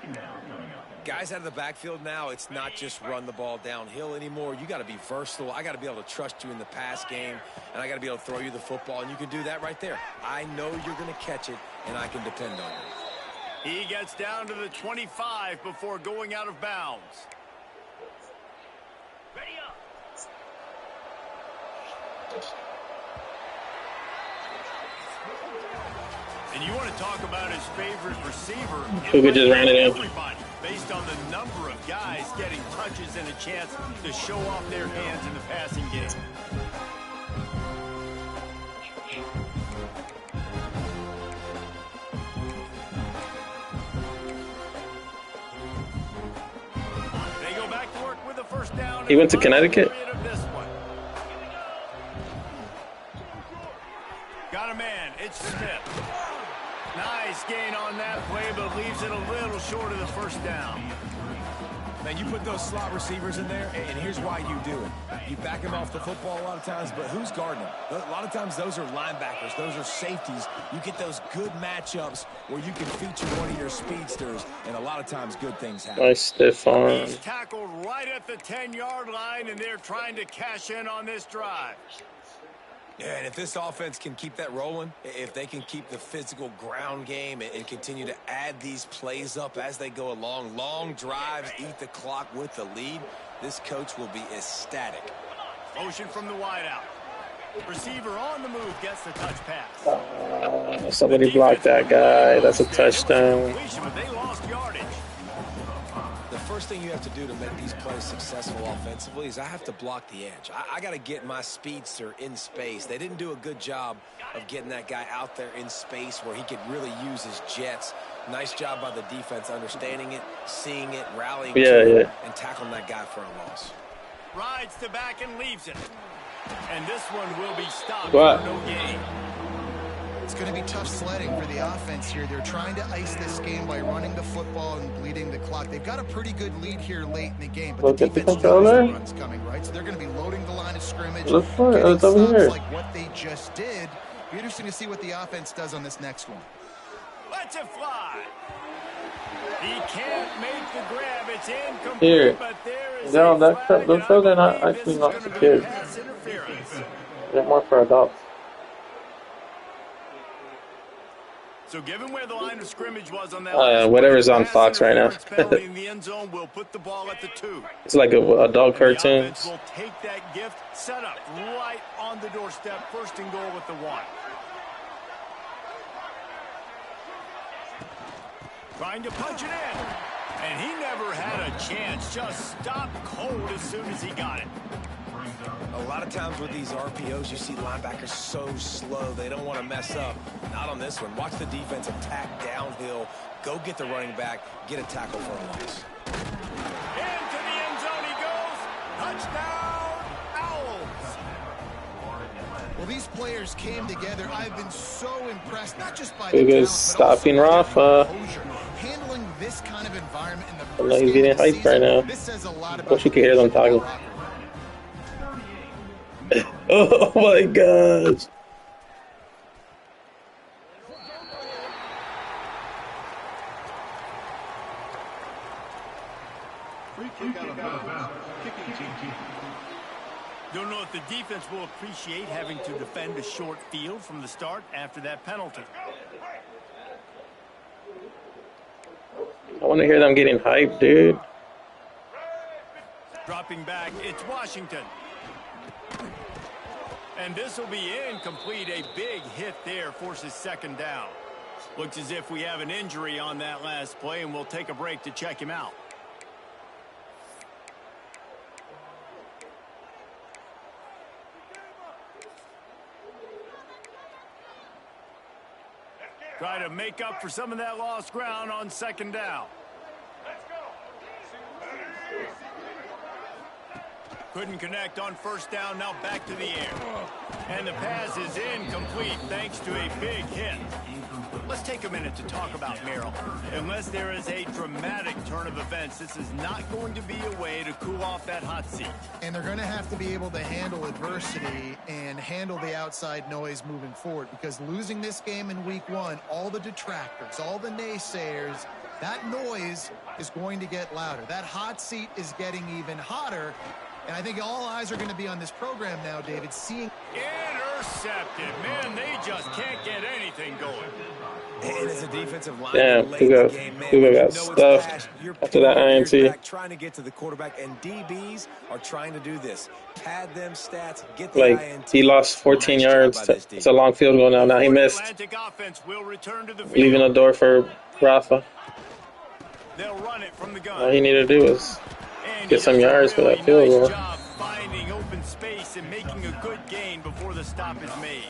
Guys out of the backfield now, it's not just run the ball downhill anymore. You got to be versatile. I got to be able to trust you in the pass game, and I got to be able to throw you the football, and you can do that right there. I know you're going to catch it, and I can depend on you. He gets down to the 25 before going out of bounds. Ready up. And you want to talk about his favorite receiver. Puka just ran it in. Everybody, based on the number of guys getting touches and a chance to show off their hands in the passing game. first down. He went to Connecticut? Of this one. Got a man. It's Smith. Nice gain on that play, but leaves it a little short of the first down. Now, you put those slot receivers in there, and here's why you do it. You back them off the football a lot of times, but who's guarding them? A lot of times those are linebackers. Those are safeties. You get those good matchups where you can feature one of your speedsters, and a lot of times good things happen. Nice stiff arm. He's tackled right at the 10-yard line, and they're trying to cash in on this drive. Yeah, and if this offense can keep that rolling, if they can keep the physical ground game and continue to add these plays up as they go along, long drives, eat the clock with the lead, this coach will be ecstatic. Motion from the wideout. Receiver on the move gets the touch pass. Somebody blocked that guy. That's a touchdown. They lost yardage. The first thing you have to do to make these plays successful offensively is I have to block the edge. I got to get my speedster in space. They didn't do a good job of getting that guy out there in space where he could really use his jets. Nice job by the defense understanding it, seeing it, rallying to it, and tackling that guy for a loss. Rides to back and leaves it. And this one will be stopped What? for no gain. It's going to be tough sledding for the offense here. They're trying to ice this game by running the football and bleeding the clock. They've got a pretty good lead here late in the game, but Look the at the defense controller. knows the run's coming, right? So they're going to be loading the line of scrimmage. Look for it. getting It's over stops here. like what they just did. Be interesting to see what the offense does on this next one. Lets it fly. He can't make the grab. It's incomplete, Here. but there is No, a that flag, those and I children are believe this actually is not gonna for be kids. pass interference. They're more for adults. So given where the line of scrimmage was on that whatever's on Fox right now. penalty in the end zone will put the ball at the 2. It's like a adult The offense cartoons. will take that gift, set up right on the doorstep, first and goal with the 1. Trying to punch it in. And he never had a chance. Just stopped cold as soon as he got it. A lot of times with these RPOs, you see linebackers so slow, they don't want to mess up. Not on this one. Watch the defense attack downhill, go get the running back, get a tackle for a loss. Into the end zone he goes. Touchdown, Owls. Well, these players came together. I've been so impressed, not just by Who the goes talent, but also stopping their Rafa? composure. Handling this kind of environment in the I know first he's game getting of the hyped right season, now. this says a lot about Wish you could hear them talking. Oh my gosh. Don't know if the defense will appreciate having to defend a short field from the start after that penalty. I want to hear them getting hyped, dude. Dropping back, it's Washington. And this will be incomplete. A big hit there forces second down. Looks as if we have an injury on that last play, and we'll take a break to check him out. Try to make up for some of that lost ground on second down. Couldn't connect on first down, now back to the air. And the pass is incomplete thanks to a big hit. Let's take a minute to talk about Merrill. Unless there is a dramatic turn of events, this is not going to be a way to cool off that hot seat. And they're going to have to be able to handle adversity and handle the outside noise moving forward, because losing this game in week 1, all the detractors, all the naysayers, that noise is going to get louder. That hot seat is getting even hotter. And I think all eyes are going to be on this program now, David, seeing... Intercepted. Man, they just can't get anything going. And as a defensive line, Damn, late in the Kugo game, man, got you know it's stuffed fast. You're after that pulling your INT. back, trying to get to the quarterback, and DBs are trying to do this. Pad them stats, get the Like, INT. he lost 14 Nice job yards. by this D. It's a long field goal now. Now he missed, Atlantic offense will return to the field. leaving a door for Rafa. They'll run it from the gun. All he needed to do was And get he some does a yards for that really field nice goal. job finding open space and making a good gain before the stop is made.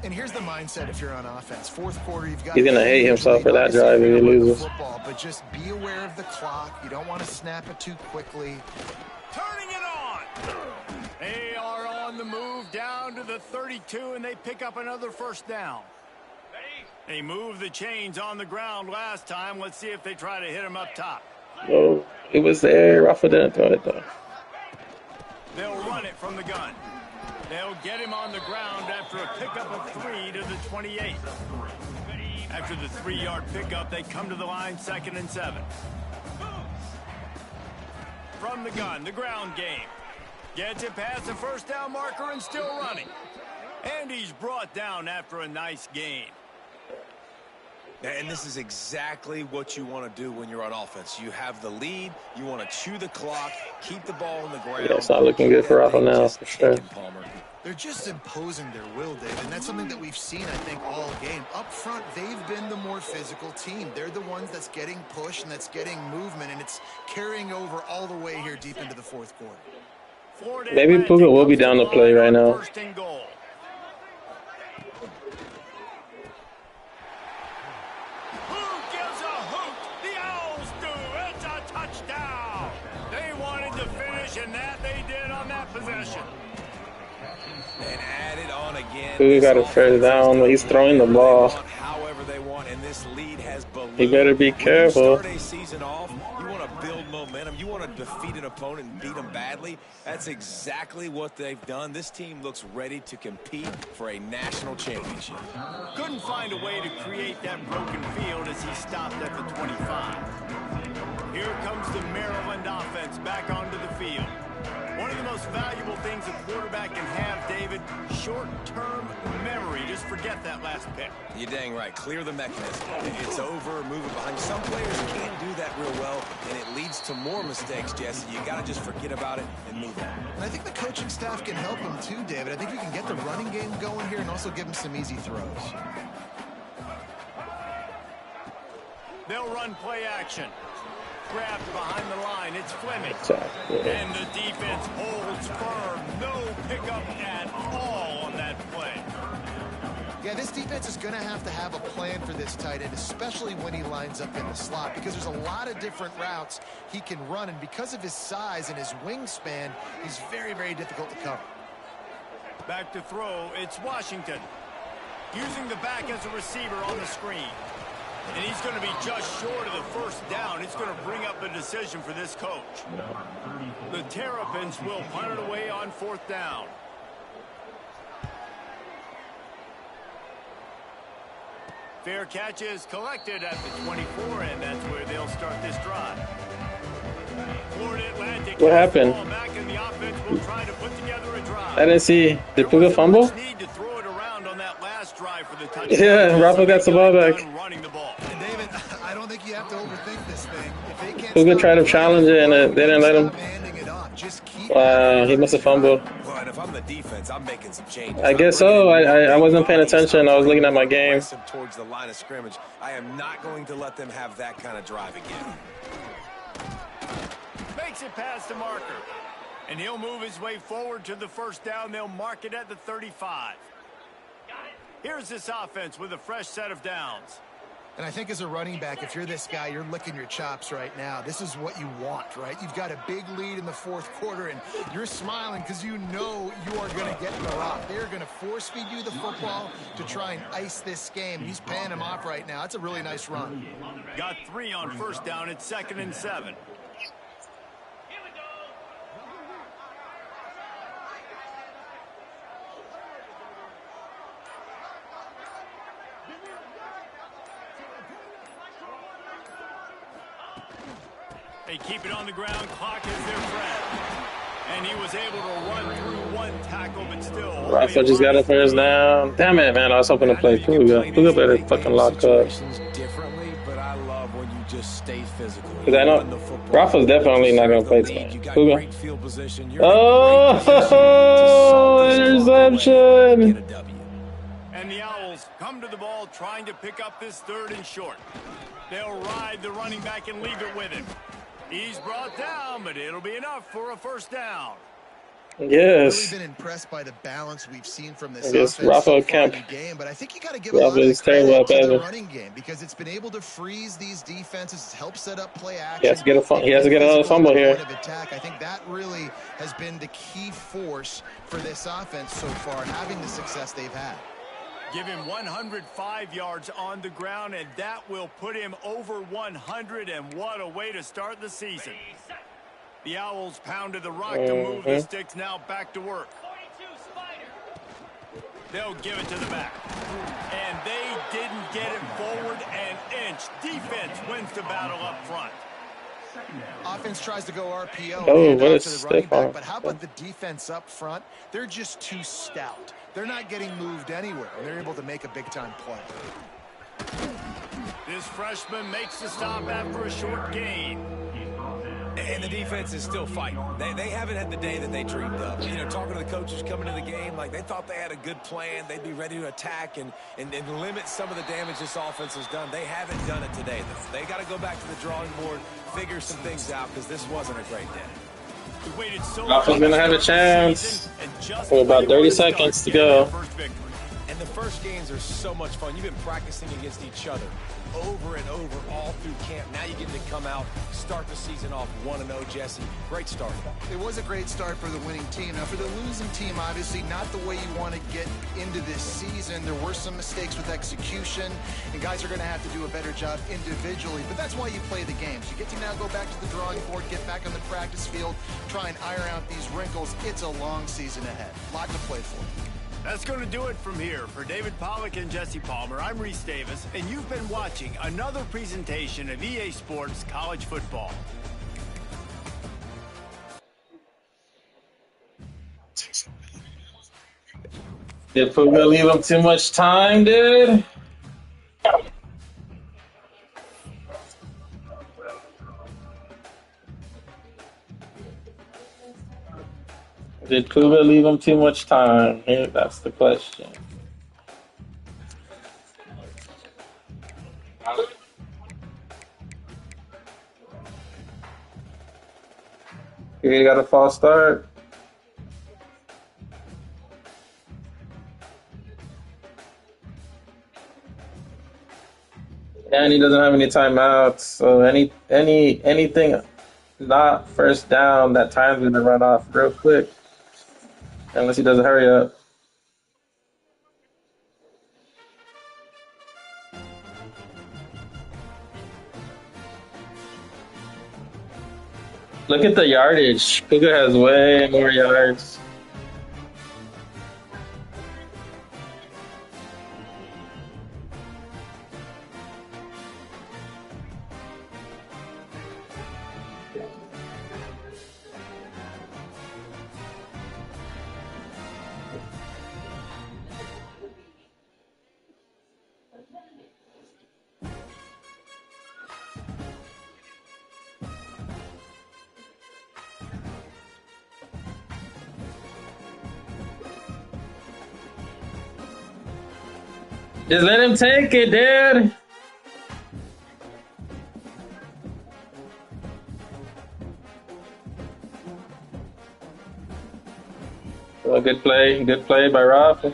And here's the mindset if you're on offense. Fourth quarter, you've got... He's going to hate himself for that drive if he loses. Football, but just be aware of the clock. You don't want to snap it too quickly. Turning it on. They are on the move down to the 32, and they pick up another first down. They moved the chains on the ground last time. Let's see if they try to hit him up top. Oh, it was there. Rafa didn't throw it, though. They'll run it from the gun. They'll get him on the ground after a pickup of 3 to the 28. After the 3-yard pickup, they come to the line, 2nd and 7. From the gun, the ground game. Gets it past the first down marker and still running. And he's brought down after a nice gain. And this is exactly what you want to do when you're on offense. You have the lead. You want to chew the clock, keep the ball on the ground. Yeah, it's not looking good for Rafa now, for sure. They're just imposing their will, Dave, and that's something that we've seen, I think, all game. Up front, they've been the more physical team. They're the ones that's getting pushed and that's getting movement, and it's carrying over all the way here deep into the fourth quarter. Maybe Puka will be down to play right now. First and goal. And that they did on that possession. And added on again. Who got a first down? He's throwing the ball. However they want, and this lead has ballooned. He better be careful. When you start a season off, you want to build momentum. You want to defeat an opponent and beat them badly. That's exactly what they've done. This team looks ready to compete for a national championship. Couldn't find a way to create that broken field as he stopped at the 25. Here comes the Maryland offense back onto the field. One of the most valuable things a quarterback can have, David, short-term memory. Just forget that last pick. You're dang right. Clear the mechanism. It's over, move it behind. Some players can't do that real well, and it leads to more mistakes, Jesse. You got to just forget about it and move on. And I think the coaching staff can help him too, David. I think you can get the running game going here and also give him some easy throws. They'll run play action. Grabbed behind the line, it's Fleming. And the defense holds firm. No pickup at all on that play. Yeah, this defense is going to have a plan for this tight end, especially when he lines up in the slot, because there's a lot of different routes he can run, and because of his size and his wingspan, he's very, very difficult to cover. Back to throw, it's Washington. Using the back as a receiver on the screen. And he's going to be just short of the first down. It's going to bring up a decision for this coach. The Terrapins will punt it away on 4th down. Fair catch is collected at the 24, and that's where they'll start this drive. Florida Atlantic. What happened? Back in the offense will try to put together a drive. I didn't see. Did Puka fumble? Need to throw it around on that last drive for the touchdown. Yeah, Rafa got the ball back. And David, I don't think you have to overthink this thing. If they can't Puka tried to challenge it, and they didn't let him. Wow, he must have fumbled. Well, and if I'm the defense, I'm making some changes. I guess so. I wasn't paying attention. I was looking at my game. Towards the line of scrimmage. I am not going to let them have that kind of drive again. Makes it past the marker. And he'll move his way forward to the first down. They'll mark it at the 35. Here's this offense with a fresh set of downs. And I think as a running back, if you're this guy, you're licking your chops right now. This is what you want, right? You've got a big lead in the fourth quarter, and you're smiling because you know you are going to get the rock. They're going to force feed you the football to try and ice this game. He's paying him off right now. It's a really nice run. Got 3 on first down. It's 2nd and 7. They keep it on the ground. Clock is their friend. And he was able to run through one tackle, but still. Rafa just got a first down. Damn it, man. I was hoping to play Puka. Puka better fucking lock up. But I love when you just stay physical. Because I know Rafa's definitely not going to play tonight. Puka. Oh, interception. And the Owls come to the ball trying to pick up this 3rd and short. They'll ride the running back and leave it with him. He's brought down, but it'll be enough for a first down. Really Yes. been impressed by the balance we've seen from I this guess offense so Rafael far in Kemp. the game, but I think you got to give a Rafa lot of the is terrible credit at to the passing. running game because it's been able to freeze these defenses, help set up play He has action, to get a and he has to get get another physical at fumble the here. point of attack. I think that really has been the key force for this offense so far, having the success they've had. Give him 105 yards on the ground, and that will put him over 100, and what a way to start the season. The Owls pounded the rock to move the sticks, now back to work. They'll give it to the back. And they didn't get it forward an inch. Defense wins the battle up front. Offense tries to go RPO Oh, and what a off to the running stiff arm. back, but how about the defense up front? They're just too stout. They're not getting moved anywhere, and they're able to make a big-time play. This freshman makes the stop after a short gain. And the defense is still fighting. They haven't had the day that they dreamed of. You know, talking to the coaches coming to the game, like they thought they had a good plan. They'd be ready to attack and limit some of the damage this offense has done. They haven't done it today, though. They got to go back to the drawing board, figure some things out, because this wasn't a great day. We waited so Rafa's gonna have a chance. With about 30 seconds to go. And the first games are so much fun. You've been practicing against each other over and over all through camp. Now you get to come out, start the season off 1-0, Jesse. Great start. It was a great start for the winning team. Now, for the losing team, obviously not the way you want to get into this season. There were some mistakes with execution, and guys are going to have to do a better job individually. But that's why you play the games. You get to now go back to the drawing board, get back on the practice field, try and iron out these wrinkles. It's a long season ahead. A lot to play for. That's going to do it from here. For David Pollack and Jesse Palmer, I'm Reese Davis, and you've been watching another presentation of EA Sports College Football. Did Puga leave him too much time, dude? Did Puga leave him too much time? Yeah, that's the question. You got a false start. And he doesn't have any timeouts, so anything not first down, that time's gonna run off real quick. Unless he doesn't hurry up. Look at the yardage. Puga has way more yards. Just let him take it, dude. Oh, good play by Rafa.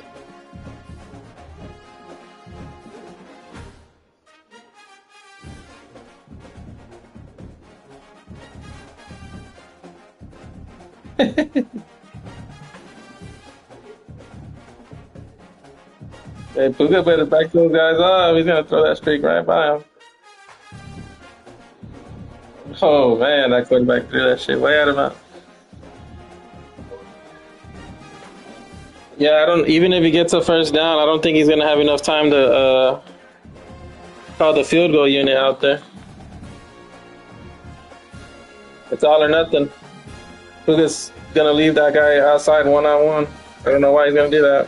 Hey, Puga better back those guys up. He's gonna throw that streak right by him. Oh man, that quarterback threw that shit way out of bounds. Yeah, I don't. Even if he gets a first down, I don't think he's gonna have enough time to call the field goal unit out there. It's all or nothing. Puga's gonna leave that guy outside one-on-one. I don't know why he's gonna do that.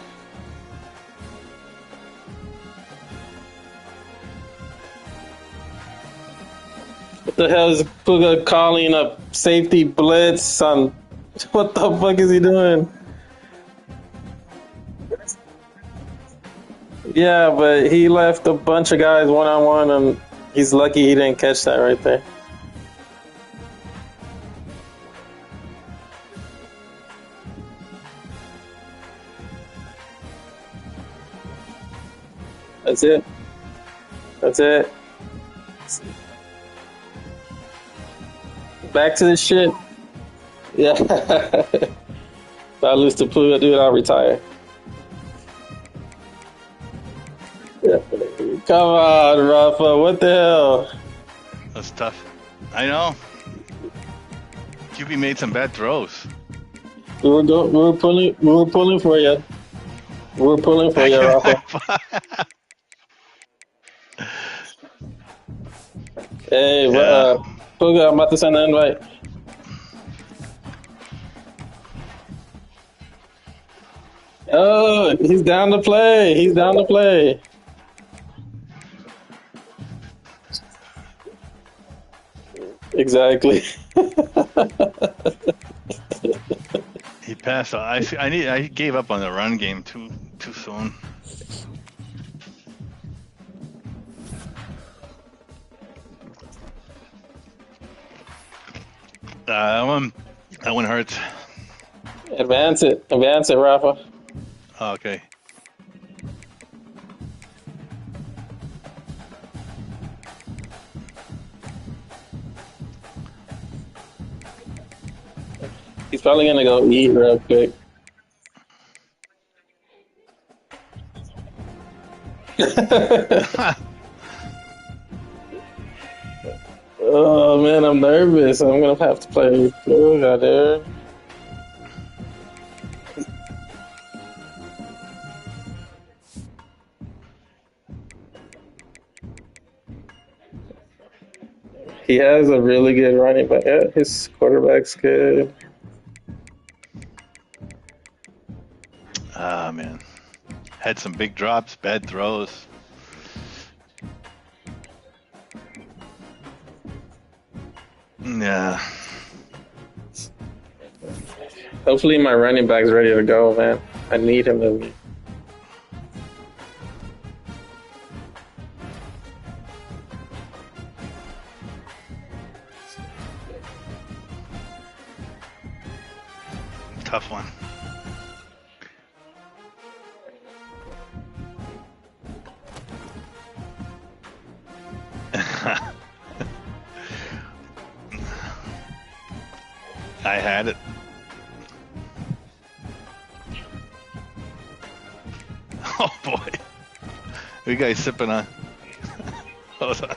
What the hell is Puga calling a safety blitz on? What the fuck is he doing? Yeah, but he left a bunch of guys one-on-one, and he's lucky he didn't catch that right there. That's it. That's it. Back to the shit. Yeah. If I lose to Pluto, dude, I'll retire. Yeah. Come on, Rafa. What the hell? That's tough. I know. QB made some bad throws. We were pulling for you. We were pulling for you, Rafa. Hey, Yeah. Puga, I'm about to send an invite. Oh, he's down to play. He's down to play. Exactly. He passed. I gave up on the run game too soon. That one hurts. Advance it, Rafa. Oh, okay. He's probably gonna go eat real quick. Oh man, I'm nervous. I'm gonna have to play Puga there. He has a really good running back. Yeah, his quarterback's good. Ah, man. Had some big drops, bad throws. Yeah. Hopefully my running back's ready to go, man. I need him to be. Tough one. I had it. Oh boy. You guys sipping on. Hold on.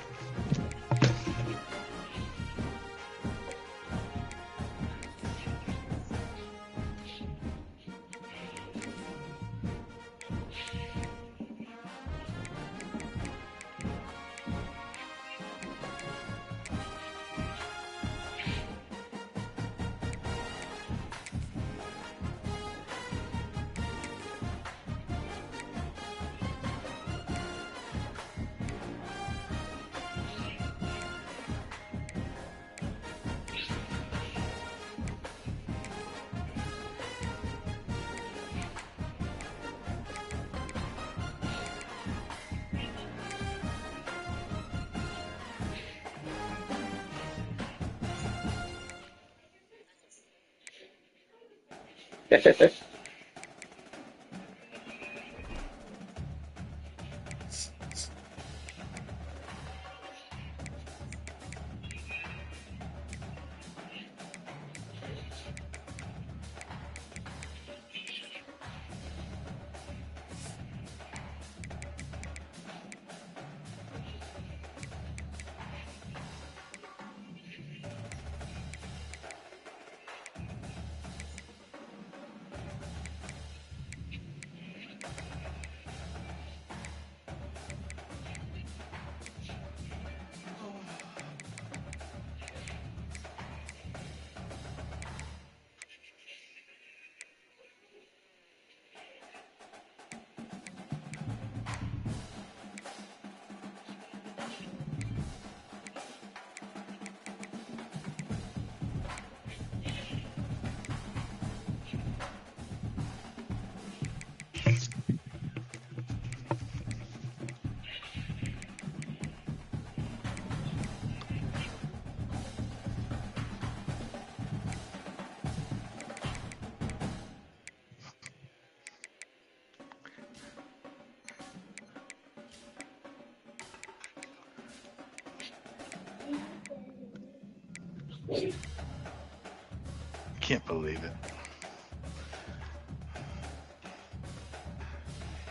can't believe it.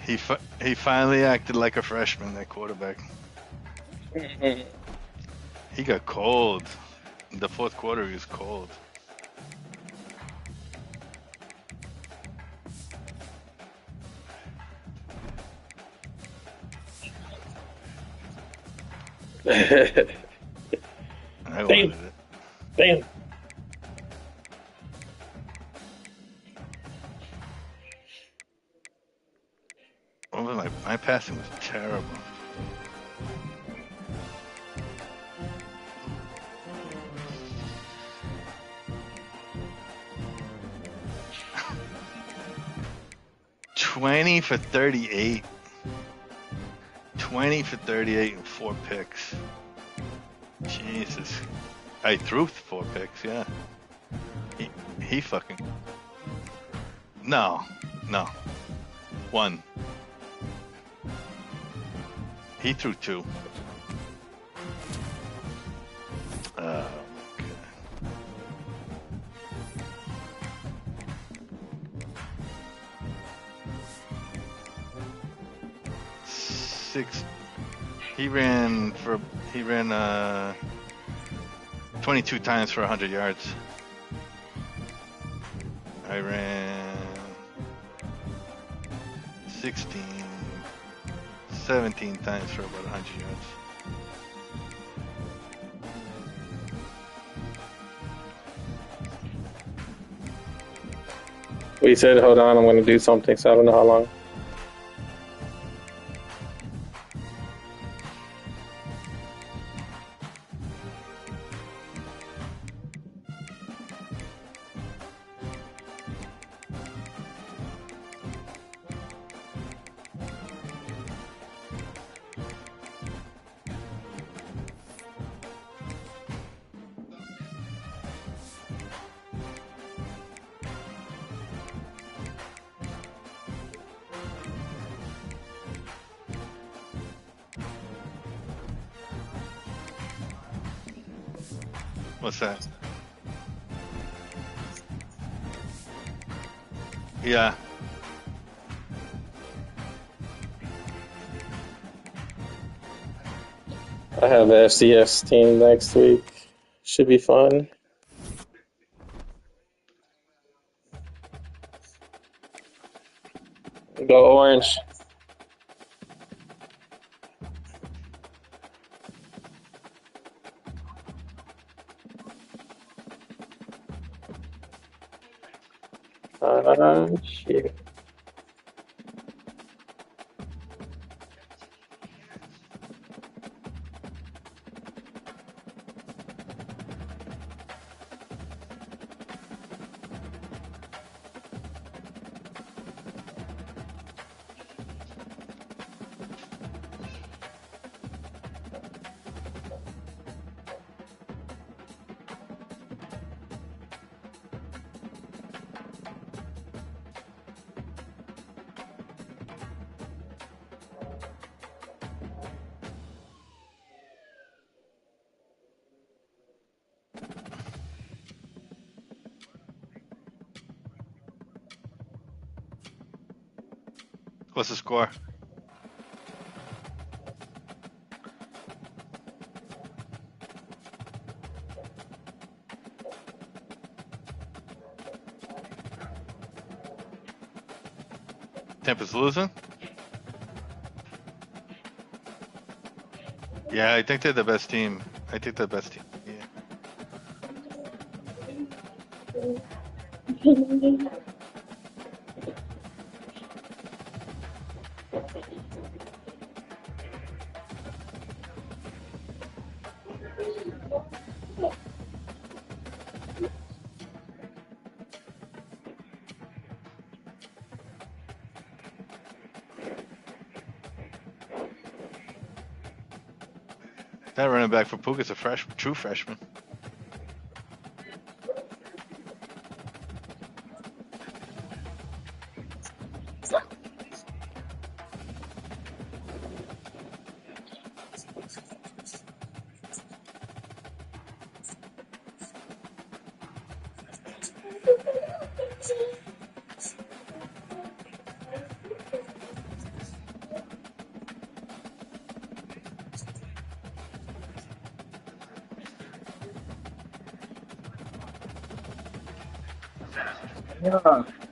He finally acted like a freshman, that quarterback. He got cold. In the fourth quarter, he was cold. I wanted it. Damn. Oh, my passing was terrible. $20 for 38. 20 for 38 and 4 picks. Jesus. I threw 4 picks, yeah. He fucking... No. 1. He threw 2. Okay. 6. He ran 22 times for 100 yards. I ran 17 times for about 100 yards. We said, hold on, I'm going to do something, so I don't know how long. What's that? Yeah. I have the FCS team next week. Should be fun. Go Orange. Shit. What's the score? Tampa's losing? Yeah, I think they're the best team. I think they're the best team. Yeah. That running back for Puka's a true freshman. Yeah.